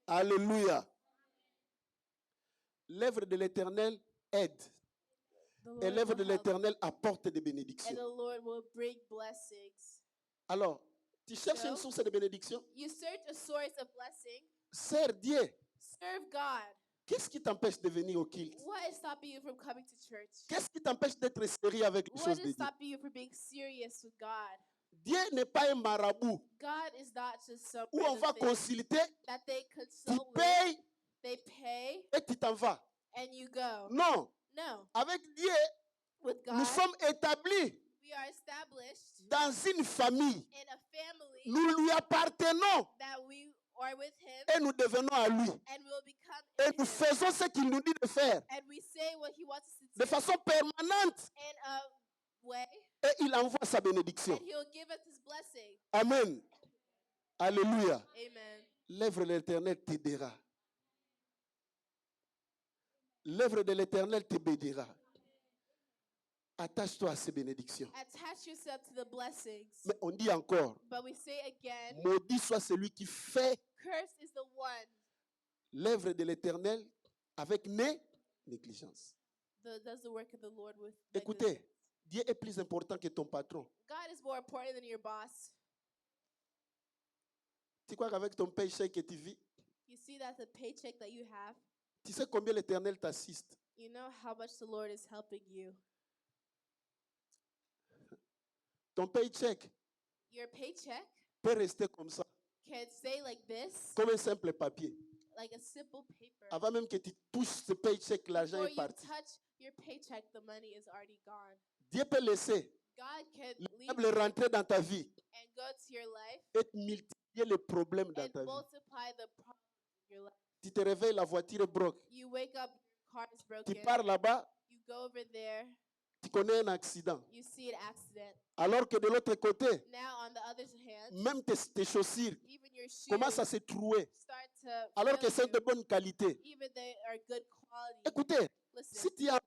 Alléluia. L'œuvre de l'Éternel aide. the Et Lord l'œuvre de will help, l'Éternel apporte des and bénédictions. the Lord will bring blessings. Alors, tu cherches une So, source de bénédiction? You search a source of blessing. Sers Dieu. Serve God. Qu'est-ce qui t'empêche de venir au culte? What is stopping you from coming to church? Qu'est-ce qui t'empêche d'être sérieux avec les What choses de is Dieu? stopping you from being serious with God? Dieu n'est pas un marabout God is not just some où on va random thing consulter, that they tu consult with, payes they pay, et tu t'en vas. and you go. Non. No. Avec Dieu, With nous God, sommes établis we are established dans une famille. in a family Nous lui appartenons that we are with Him, et nous devenons à lui. and will become Et in nous Him. faisons ce qu'il nous dit de faire And we say what He wants us to de do façon permanente in a way, et il envoie sa bénédiction. and He'll give us His blessing. Amen. Alléluia. Amen. L'œuvre de l'Éternel t'aidera. L'œuvre de l'Éternel te bénira. Attache-toi à ces bénédictions. Attach yourself to the blessings. Mais on dit encore, But we say again, maudit soit celui qui fait cursed is the one l'œuvre de l'Éternel avec négligence. that does the work of the Lord with Écoutez, negligence. Dieu est plus important que ton patron. God is more important than your boss. Tu crois qu'avec ton paycheck que tu vis, You see that the paycheck that you have, tu sais combien l'Éternel t'assiste? you know how much the Lord is helping you. Ton paycheck Your paycheck peut rester comme ça, can stay like this, comme un simple papier. like a simple paper. Avant même que tu touches ce paycheck, l'argent Before est you parti. touch your paycheck, the money is already gone. Dieu peut laisser God can le leave diable rentrer dans ta vie and go to your life et multiplier les problèmes dans and ta vie. multiply the problems in your life. Tu te réveilles, la voiture est broke. You wake up, your car is Tu broken. pars là-bas, You go over there, tu connais un accident. you see an accident. Alors que de l'autre côté, Now, on the other hand, même tes chaussures even your shoes commencent à se trouer. start to Alors que fail c'est you, de bonne qualité. even they are good quality. Écoutez, Listen, si tu as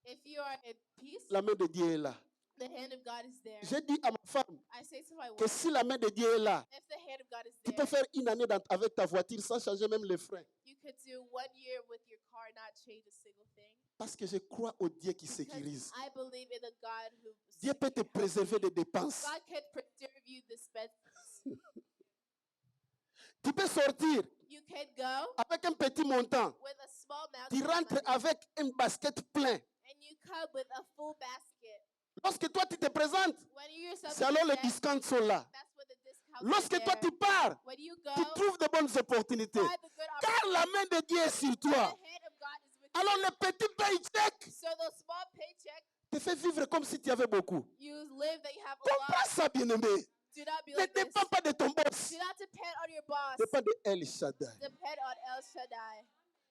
if you are in peace, la main de Dieu est là. the hand of God is there. J'ai dit à ma femme I say to my que wife, si la main de Dieu est là, if the hand of God is tu there, peux faire une année avec ta voiture sans changer même les freins. you could do 1 year with your car, not change a single thing. Parce que je crois au Dieu qui Because sécurise. I believe in the God who Dieu peut te préserver des dépenses. God can preserve you the expenses. Tu peux sortir You can go avec un petit montant. with a small amount Tu of rentres money, avec une basket pleine. and you come with a full basket. Lorsque toi tu te présentes, When you yourself c'est alors les present, discounts sont là. that's when the discounts Lorsque are toi there. tu pars, When you tu go, trouves de bonnes opportunités. find the good Car la main de Dieu est sur opportunity. toi. The hand of God is with Alors you. le petit paycheck So those small paycheck, te fait vivre comme si tu avais beaucoup. you live that you have a Comprends lot. ça, bien-aimé. Do not be Ne like this. dépends pas de ton boss. Do not depend on your boss. Dépends de El Shaddai. Depend on El Shaddai.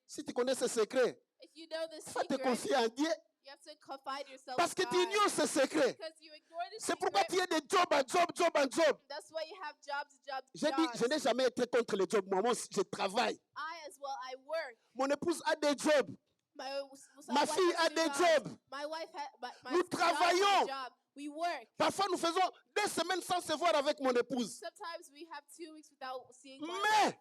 Si tu connais ce secret, If you know this tu vas te secret, confier en Dieu you have to confide yourself parce que in tu God. ignores ce secret. Because you ignore this C'est pourquoi secret. tu es de job en job, job en job. That's why you have jobs, jobs, J'ai dit, je jobs. n'ai jamais été contre les jobs. Moi, je travaille. I as well, I work. Mon épouse a des jobs. My Ma wife fille has a two des jobs. jobs. My wife my Nous daughter has a travaillons. job. We work. Parfois, nous faisons 2 semaines sans se voir avec mon épouse. Sometimes we have 2 weeks without seeing my wife. Mais,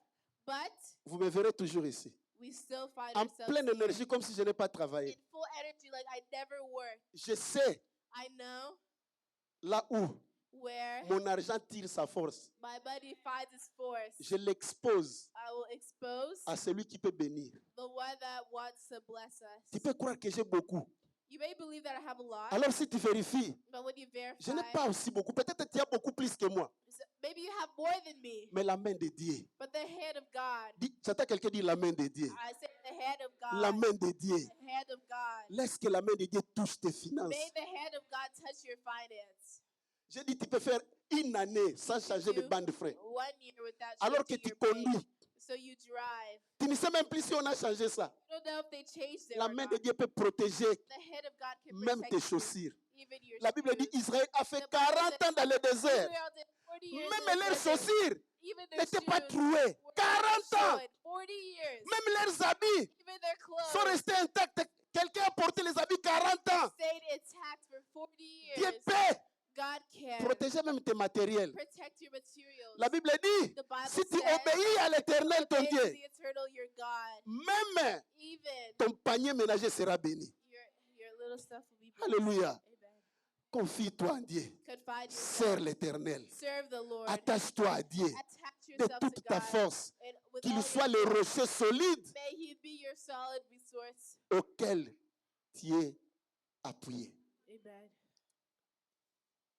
But vous me verrez toujours ici. we still find En ourselves pleine here énergie, comme si je n'ai pas travaillé. in full energy like I never worked. Je sais I know là où where mon argent tire sa force. my money finds its force. Je l'expose I will expose à celui qui peut bénir. the one that wants to bless Tu us. peux croire que j'ai beaucoup. You may believe that I have a lot, Alors si tu vérifies, but when you je n'ai verify, pas aussi beaucoup. Peut-être tu as beaucoup plus que moi. maybe you have more than me. Mais la main de Dieu. But the hand of God, J'entends quelqu'un dire la main de Dieu. I say the hand of La God, main de Dieu. the hand of God. Laisse que la main de Dieu touche tes finances. May the hand of God touch your finance. J'ai dit, tu peux faire une année sans changer de bande de frais. 1 year without Alors que changing tu your pay. conduis, So you drive. Tu ne sais même plus si on a changé ça. You don't know if they changed it La or main not. de Dieu peut protéger The head of God can même protect tes you, chaussures. even your La Bible dit shoes. Israël a fait The Bible 40 said ans dans le désert. Israel did 40 years in Même the leurs desert. chaussures Even their n'étaient pas shoes trouées. were not 40 ans. destroyed. 40 years. Même leurs habits Even their sont clothes restés intacts. Quelqu'un a porté les habits 40 ans. stayed intact for 40 Dieu years. peut God can protéger même tes matériels. protect your materials. La Bible dit, The Bible si tu says, obéis à l'Éternel ton obey Dieu, the eternal, your God. même Even ton panier ménager sera béni. your little stuff will be blessed. Alléluia. Amen. Confie-toi en Dieu. Confide Sers yourself. l'Éternel. Serve the Lord. Attache-toi à Dieu Attach de yourself to toute ta God. force. And with Qu'il all soit your le force, rocher solide may He be your solid resource. auquel tu es appuyé. Amen.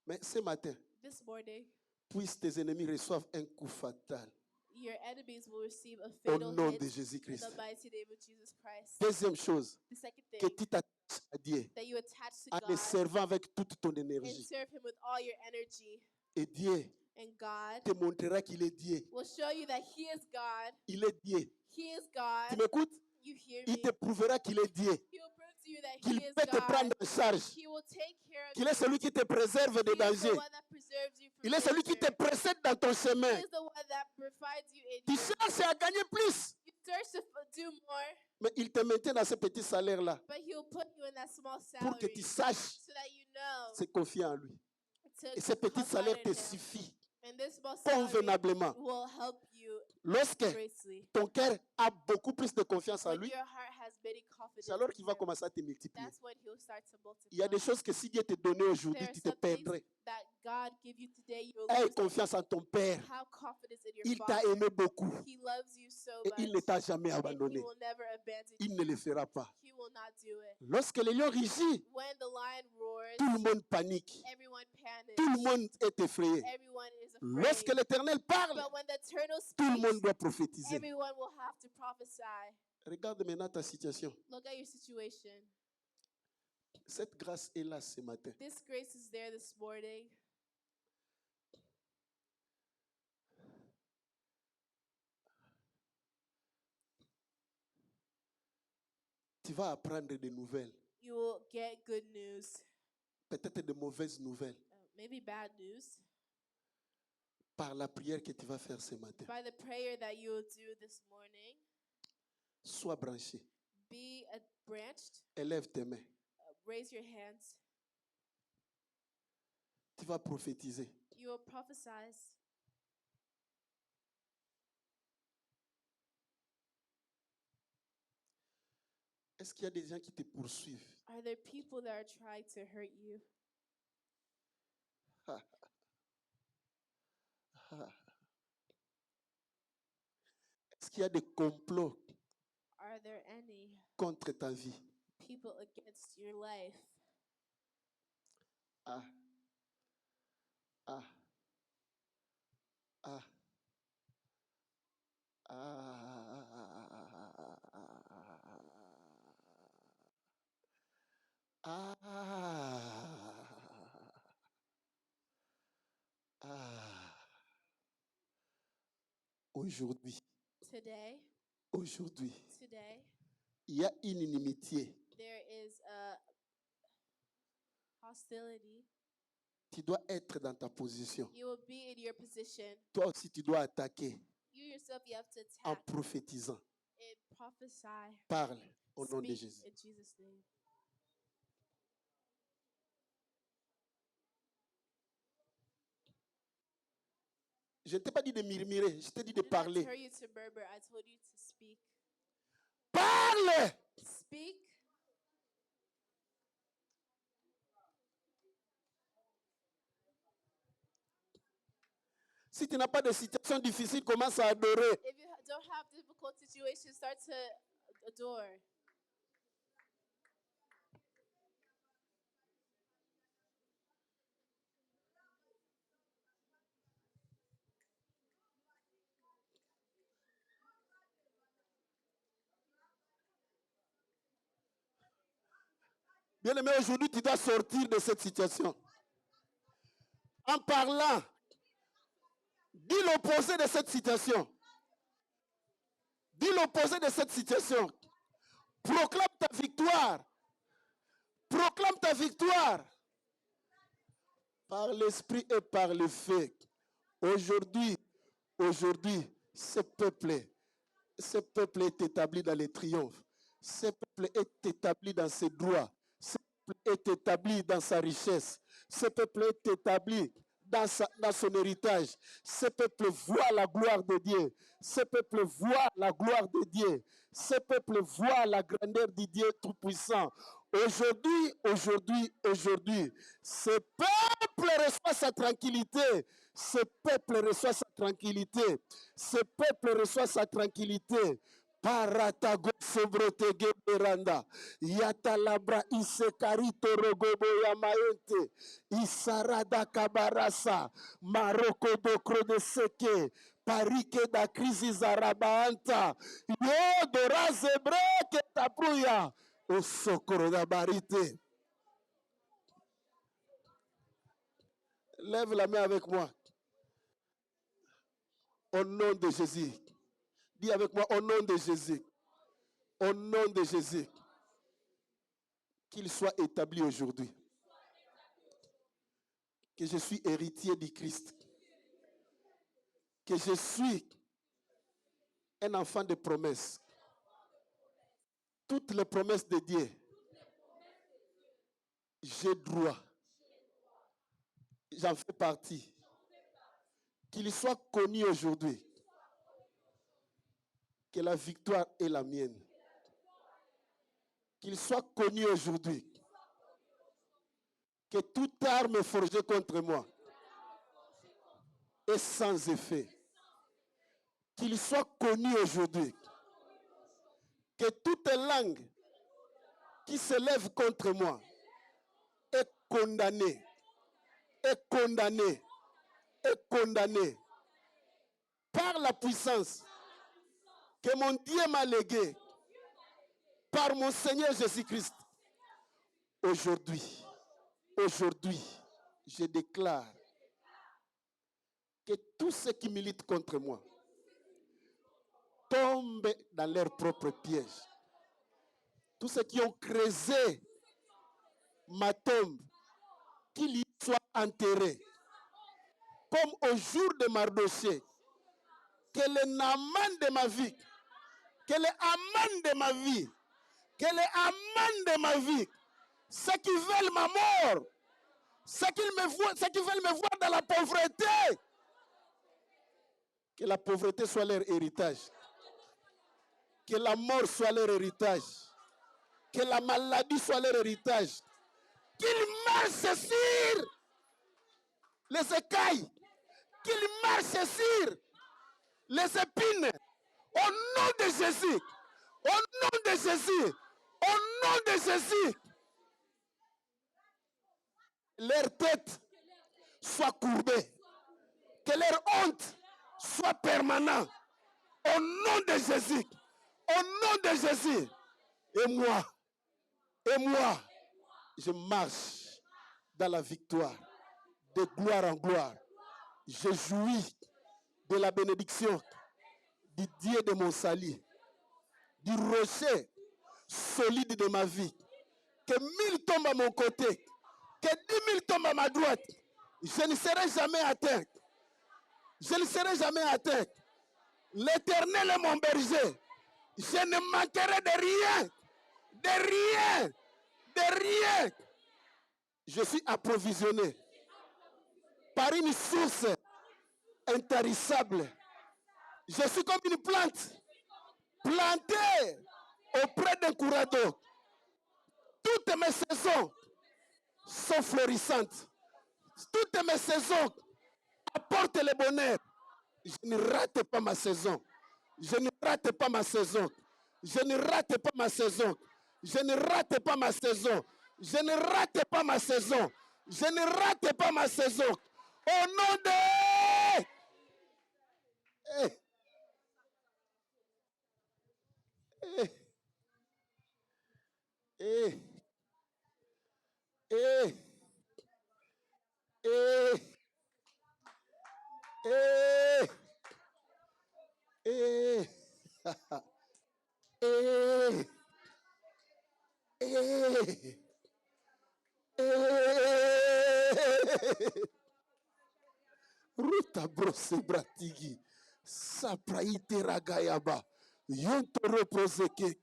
Mais ce matin, This morning, puisse tes ennemis reçoivent un coup fatal your enemies will receive a au fatal nom hit de in Jésus-Christ. the mighty name of Jesus Christ. Deuxième chose, The second que thing, tu t'attaches à Dieu that you attach to en le God servant avec toute ton and énergie. serve Him with all your energy. Et Dieu And God te montrera qu'il est Dieu. will show you that He is God. Il est Dieu. He is Tu God. m'écoutes? You hear Il me? te prouvera qu'il est Dieu. He will prove to you that Qu'il He is peut te prendre God. en charge. He will take care of Qu'il you. est celui qui te préserve des He is the dangers. one that preserves you from Il est celui qui te danger. précède dans ton He chemin. is the one that provides you in Tu your. cherches à gagner plus. You search to do more, Mais il te maintient dans ce petit salaire-là but He will put you in that small pour que salary tu saches so that you know se confier en lui. to Et ce petit confide salaire in te Him. suffit And this small salary convenablement. will help you Lorsque greatly. ton cœur a beaucoup plus de confiance en When lui, your heart has many confidence c'est alors in qu'il va Him, commencer à te multiplier. that's when He'll start to multiply. Il y a des choses que si Dieu te donnait aujourd'hui, There are tu te some things perdrais. that God give you today, you'll Aie lose them. confiance en ton Père. Have confidence in your Il t'a Father. aimé beaucoup He loves you so et il ne much, t'a jamais and He abandonné. will never abandon Il you. ne le fera pas. He will not do it. Lorsque le lion rugit, When the lion roars, tout le monde panique. everyone panics. Tout le monde est effrayé. Everyone is Lorsque afraid. l'Éternel parle, But when the eternal tout le monde speaks, doit prophétiser. everyone will have to prophesy. Regarde maintenant ta situation. Look at your situation. Cette grâce est là ce matin. This grace is there this morning. Tu vas apprendre des nouvelles, You will get good news, peut-être de mauvaises nouvelles, maybe bad news, par la prière que tu vas faire ce matin. by the prayer that you will do this morning. Sois branché. Be branched. Élève tes mains. Raise your hands. Tu vas prophétiser. You will prophesy. Est-ce qu'il y a des gens qui te poursuivent? Are there people that are trying to hurt you? Ah. Ah. Est-ce qu'il y a des complots Are there any contre ta vie? people against your life? Ah. Ah. Ah. Aujourd'hui, Today, il y a une inimitié. there is a hostility. Tu dois être dans ta position. You will be in your position. Toi aussi, tu dois attaquer You yourself, you have to en attack prophétisant. and prophesy. Parle au nom de Speak Jésus. in Jesus' name. Je ne t'ai pas dit de murmurer, je t'ai dit de I did not parler. tell you to murmur. I told you to speak. Parle! Speak. Si tu n'as pas de situation difficile, commence à adorer. If you don't have difficult situations, start to adore. Bien-aimé, aujourd'hui, tu dois sortir de cette situation. En parlant, dis l'opposé de cette situation. Dis l'opposé de cette situation. Proclame ta victoire. Proclame ta victoire. Par l'esprit et par le fait. Aujourd'hui, ce peuple est établi dans les triomphes. Ce peuple est établi dans ses droits. Ce peuple est établi dans sa richesse. Ce peuple est établi dans son héritage. Ce peuple voit la gloire de Dieu. Ce peuple voit la gloire de Dieu. Ce peuple voit la grandeur du Dieu Tout-Puissant. Aujourd'hui, ce peuple reçoit sa tranquillité. Ce peuple reçoit sa tranquillité. Ce peuple reçoit sa tranquillité. Paratago sobrotege beranda. Yatalabra isekarito rogobo yamaente. Isarada kabarasa. Maroko dokro de seke. Parike da crise zarabaanta. Yo dora zebre ke tapruya. Au socorro da barite. Lève la main avec moi. Au nom de Jésus. Dis avec moi, au nom de Jésus. Au nom de Jésus. Qu'il soit établi aujourd'hui. Que je suis héritier du Christ. Que je suis un enfant de promesse. Toutes les promesses de Dieu. J'ai droit. J'en fais partie. Qu'il soit connu aujourd'hui. Que la victoire est la mienne. Qu'il soit connu aujourd'hui. Que toute arme forgée contre moi est sans effet. Qu'il soit connu aujourd'hui. Que toute langue qui se lève contre moi est condamnée. Est condamnée. Est condamnée. Par la puissance que mon Dieu m'a léguée. Par mon Seigneur Jésus-Christ. Aujourd'hui, je déclare que tous ceux qui militent contre moi tombent dans leur propre piège. Tous ceux qui ont creusé ma tombe, qu'ils y soient enterrés. Comme au jour de Mardochée, que le Naaman de ma vie, que le Haman de ma vie, que le Haman de ma vie, ceux qui veulent ma mort, ceux qui veulent me voir dans la pauvreté, que la pauvreté soit leur héritage, que la mort soit leur héritage, que la maladie soit leur héritage, qu'ils marchent sur les écailles, qu'ils marchent sur les épines, au nom de Jésus, au nom de Jésus, au nom de Jésus. Leur tête soit courbée, que leur honte soit permanente, au nom de Jésus, au nom de Jésus. Et moi, je marche dans la victoire, de gloire en gloire. Je jouis de la bénédiction du Dieu de mon salut, du rocher solide de ma vie. Que 1000 tombent à mon côté, que 10 000 tombent à ma droite, je ne serai jamais atteint. Je ne serai jamais atteint. L'Éternel est mon berger. Je ne manquerai de rien. De rien. De rien. Je suis approvisionné par une source intarissable. Je suis comme une plante plantée auprès d'un courant d'eau. Toutes mes saisons sont florissantes. Toutes mes saisons apportent le bonheur. Je ne rate pas ma saison. Je ne rate pas ma saison. Je ne rate pas ma saison. Je ne rate pas ma saison. Je ne rate pas ma saison. Je ne rate pas ma saison. Au nom de... Ruta brose bratigi. Sapraite ragayaba. Yontoro proseke.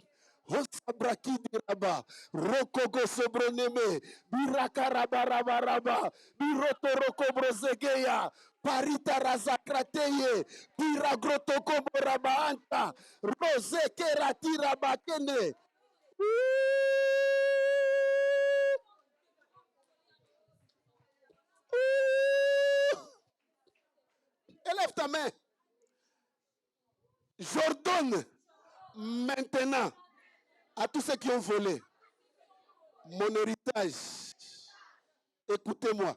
Hosabraki diraba. Rokogo sobroneme. Biraka rabarabaraba. Biroto roko brosegeya. Parita razakrateye. Piragrotoko borabaanta. Rose kerati rabakene. Élève ta main. J'ordonne maintenant à tous ceux qui ont volé mon héritage. Écoutez-moi,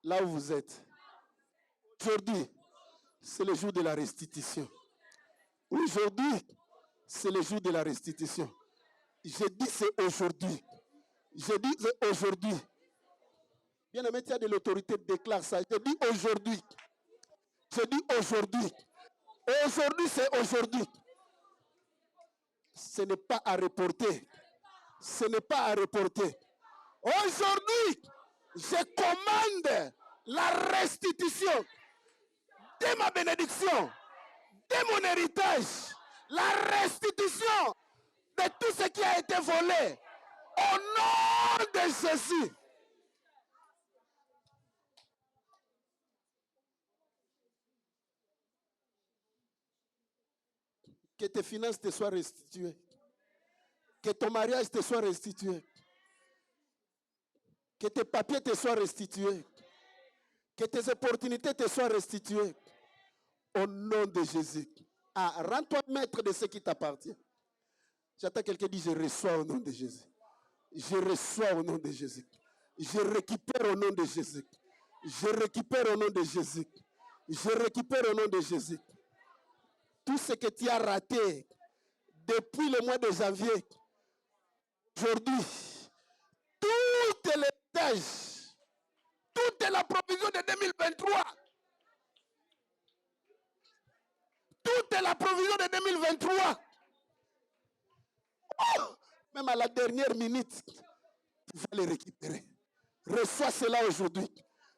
là où vous êtes. Aujourd'hui, c'est le jour de la restitution. Aujourd'hui, c'est le jour de la restitution. Je dis c'est aujourd'hui. Je dis c'est aujourd'hui. Bien-aimé, tu as de l'autorité, déclare ça. Je dis aujourd'hui. Je dis aujourd'hui. Aujourd'hui, c'est aujourd'hui. Ce n'est pas à reporter. Ce n'est pas à reporter. Aujourd'hui, je commande la restitution de ma bénédiction, de mon héritage, la restitution de tout ce qui a été volé. Au nom de Jésus. Que tes finances te soient restituées. Que ton mariage te soit restitué. Que tes papiers te soient restitués. Que tes opportunités te soient restituées. Au nom de Jésus. Ah, rends-toi maître de ce qui t'appartient. J'attends quelqu'un qui dit, je reçois au nom de Jésus. Je reçois au nom de Jésus. Je récupère au nom de Jésus. Je récupère au nom de Jésus. Je récupère au nom de Jésus. Tout ce que tu as raté depuis le mois de janvier, aujourd'hui, tout est l'héritage, toute la provision de 2023, toute la provision de 2023, oh, même à la dernière minute, tu vas les récupérer. Reçois cela aujourd'hui.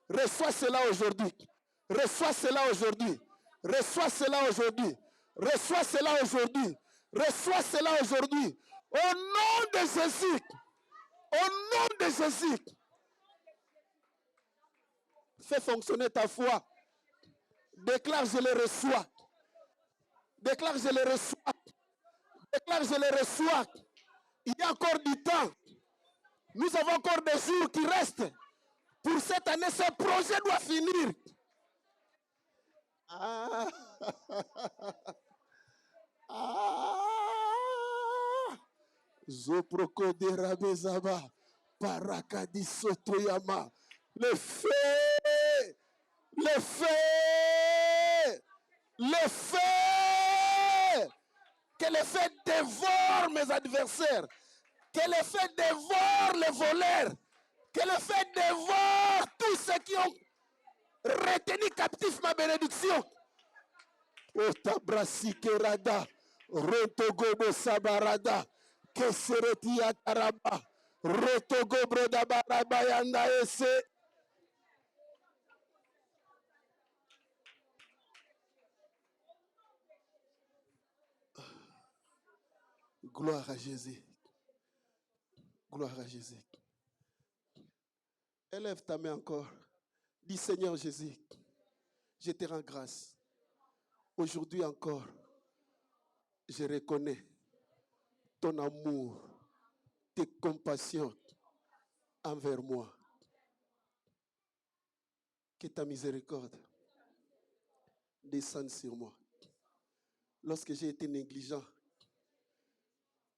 Reçois cela aujourd'hui. Reçois cela aujourd'hui. Reçois cela aujourd'hui. Reçois cela aujourd'hui. Reçois cela aujourd'hui. Au nom de Jésus. Au nom de Jésus. Fais fonctionner ta foi. Déclare, je le reçois. Déclare, je le reçois. Déclare, je le reçois. Il y a encore du temps. Nous avons encore des jours qui restent. Pour cette année, ce projet doit finir. Ah. Zoprokodera bezaba. Parakadi sotoyama. Le feu. Le feu. Le feu. Que le feu dévore mes adversaires. Que le feu dévore les voleurs. Que le feu dévore tous ceux qui ont retenu captif ma bénédiction. Otabrasi kerada. Rotogobo sabarada. Kesereti ataraba. Rotogobo dabaraba yanda ese. Gloire à Jésus. Gloire à Jésus. Élève ta main encore. Dis Seigneur Jésus, je te rends grâce. Aujourd'hui encore, je reconnais ton amour, tes compassions envers moi. Que ta miséricorde descende sur moi. Lorsque j'ai été négligent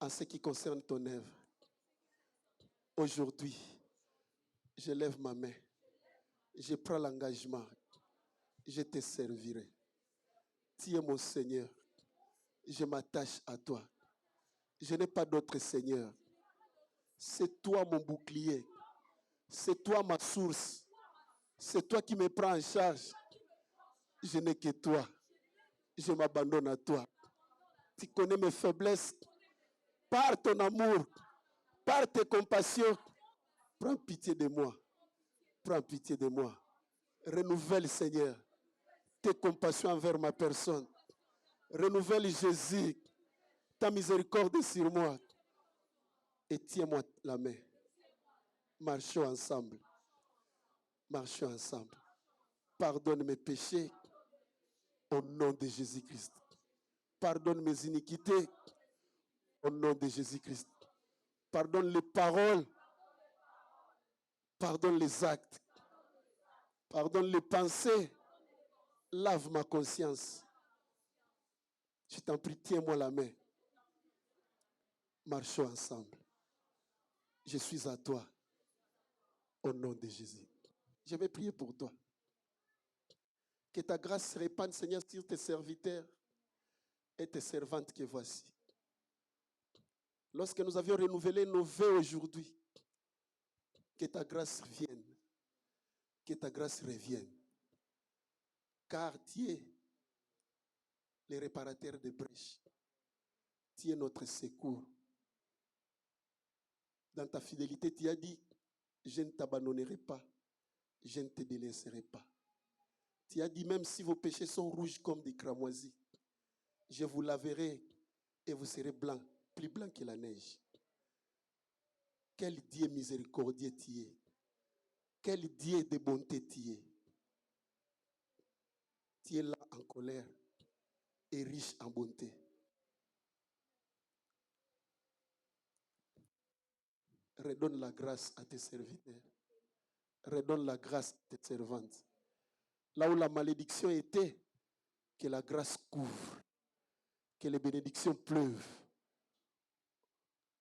en ce qui concerne ton œuvre, aujourd'hui, je lève ma main. Je prends l'engagement. Je te servirai. Tu es mon Seigneur. Je m'attache à toi. Je n'ai pas d'autre Seigneur. C'est toi mon bouclier. C'est toi ma source. C'est toi qui me prends en charge. Je n'ai que toi. Je m'abandonne à toi. Tu connais mes faiblesses. Par ton amour, par tes compassions, prends pitié de moi. Prends pitié de moi. Renouvelle, Seigneur, tes compassions envers ma personne. Renouvelle, Jésus, ta miséricorde sur moi. Et tiens-moi la main. Marchons ensemble. Marchons ensemble. Pardonne mes péchés au nom de Jésus-Christ. Pardonne mes iniquités au nom de Jésus-Christ. Pardonne les paroles. Pardonne les actes. Pardonne les pensées. Lave ma conscience. Je t'en prie, tiens-moi la main. Marchons ensemble. Je suis à toi. Au nom de Jésus. Je vais prier pour toi. Que ta grâce se répande, Seigneur, sur tes serviteurs et tes servantes que voici. Lorsque nous avions renouvelé nos vœux aujourd'hui, que ta grâce vienne. Que ta grâce revienne. Car tu es le réparateur des brèches. Tu es notre secours. Dans ta fidélité, tu as dit, je ne t'abandonnerai pas, je ne te délaisserai pas. Tu as dit, même si vos péchés sont rouges comme des cramoisis, je vous laverai et vous serez blancs, plus blancs que la neige. Quel Dieu miséricordieux tu es. Quel Dieu de bonté tu es. Tu es là en colère et riche en bonté. Redonne la grâce à tes serviteurs. Redonne la grâce à tes servantes. Là où la malédiction était, que la grâce couvre. Que les bénédictions pleuvent.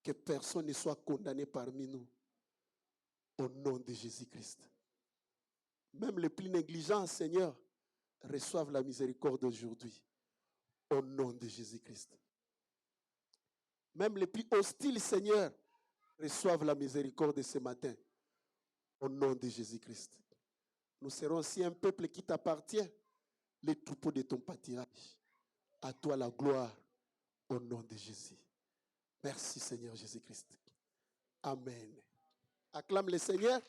Que personne ne soit condamné parmi nous. Au nom de Jésus-Christ. Même les plus négligents, Seigneur, reçoivent la miséricorde aujourd'hui. Au nom de Jésus-Christ. Même les plus hostiles, Seigneur, reçoivent la miséricorde ce matin. Au nom de Jésus-Christ. Nous serons aussi un peuple qui t'appartient, les troupeaux de ton pâturage. À toi la gloire, au nom de Jésus. Merci Seigneur Jésus-Christ. Amen. Acclame le Seigneur.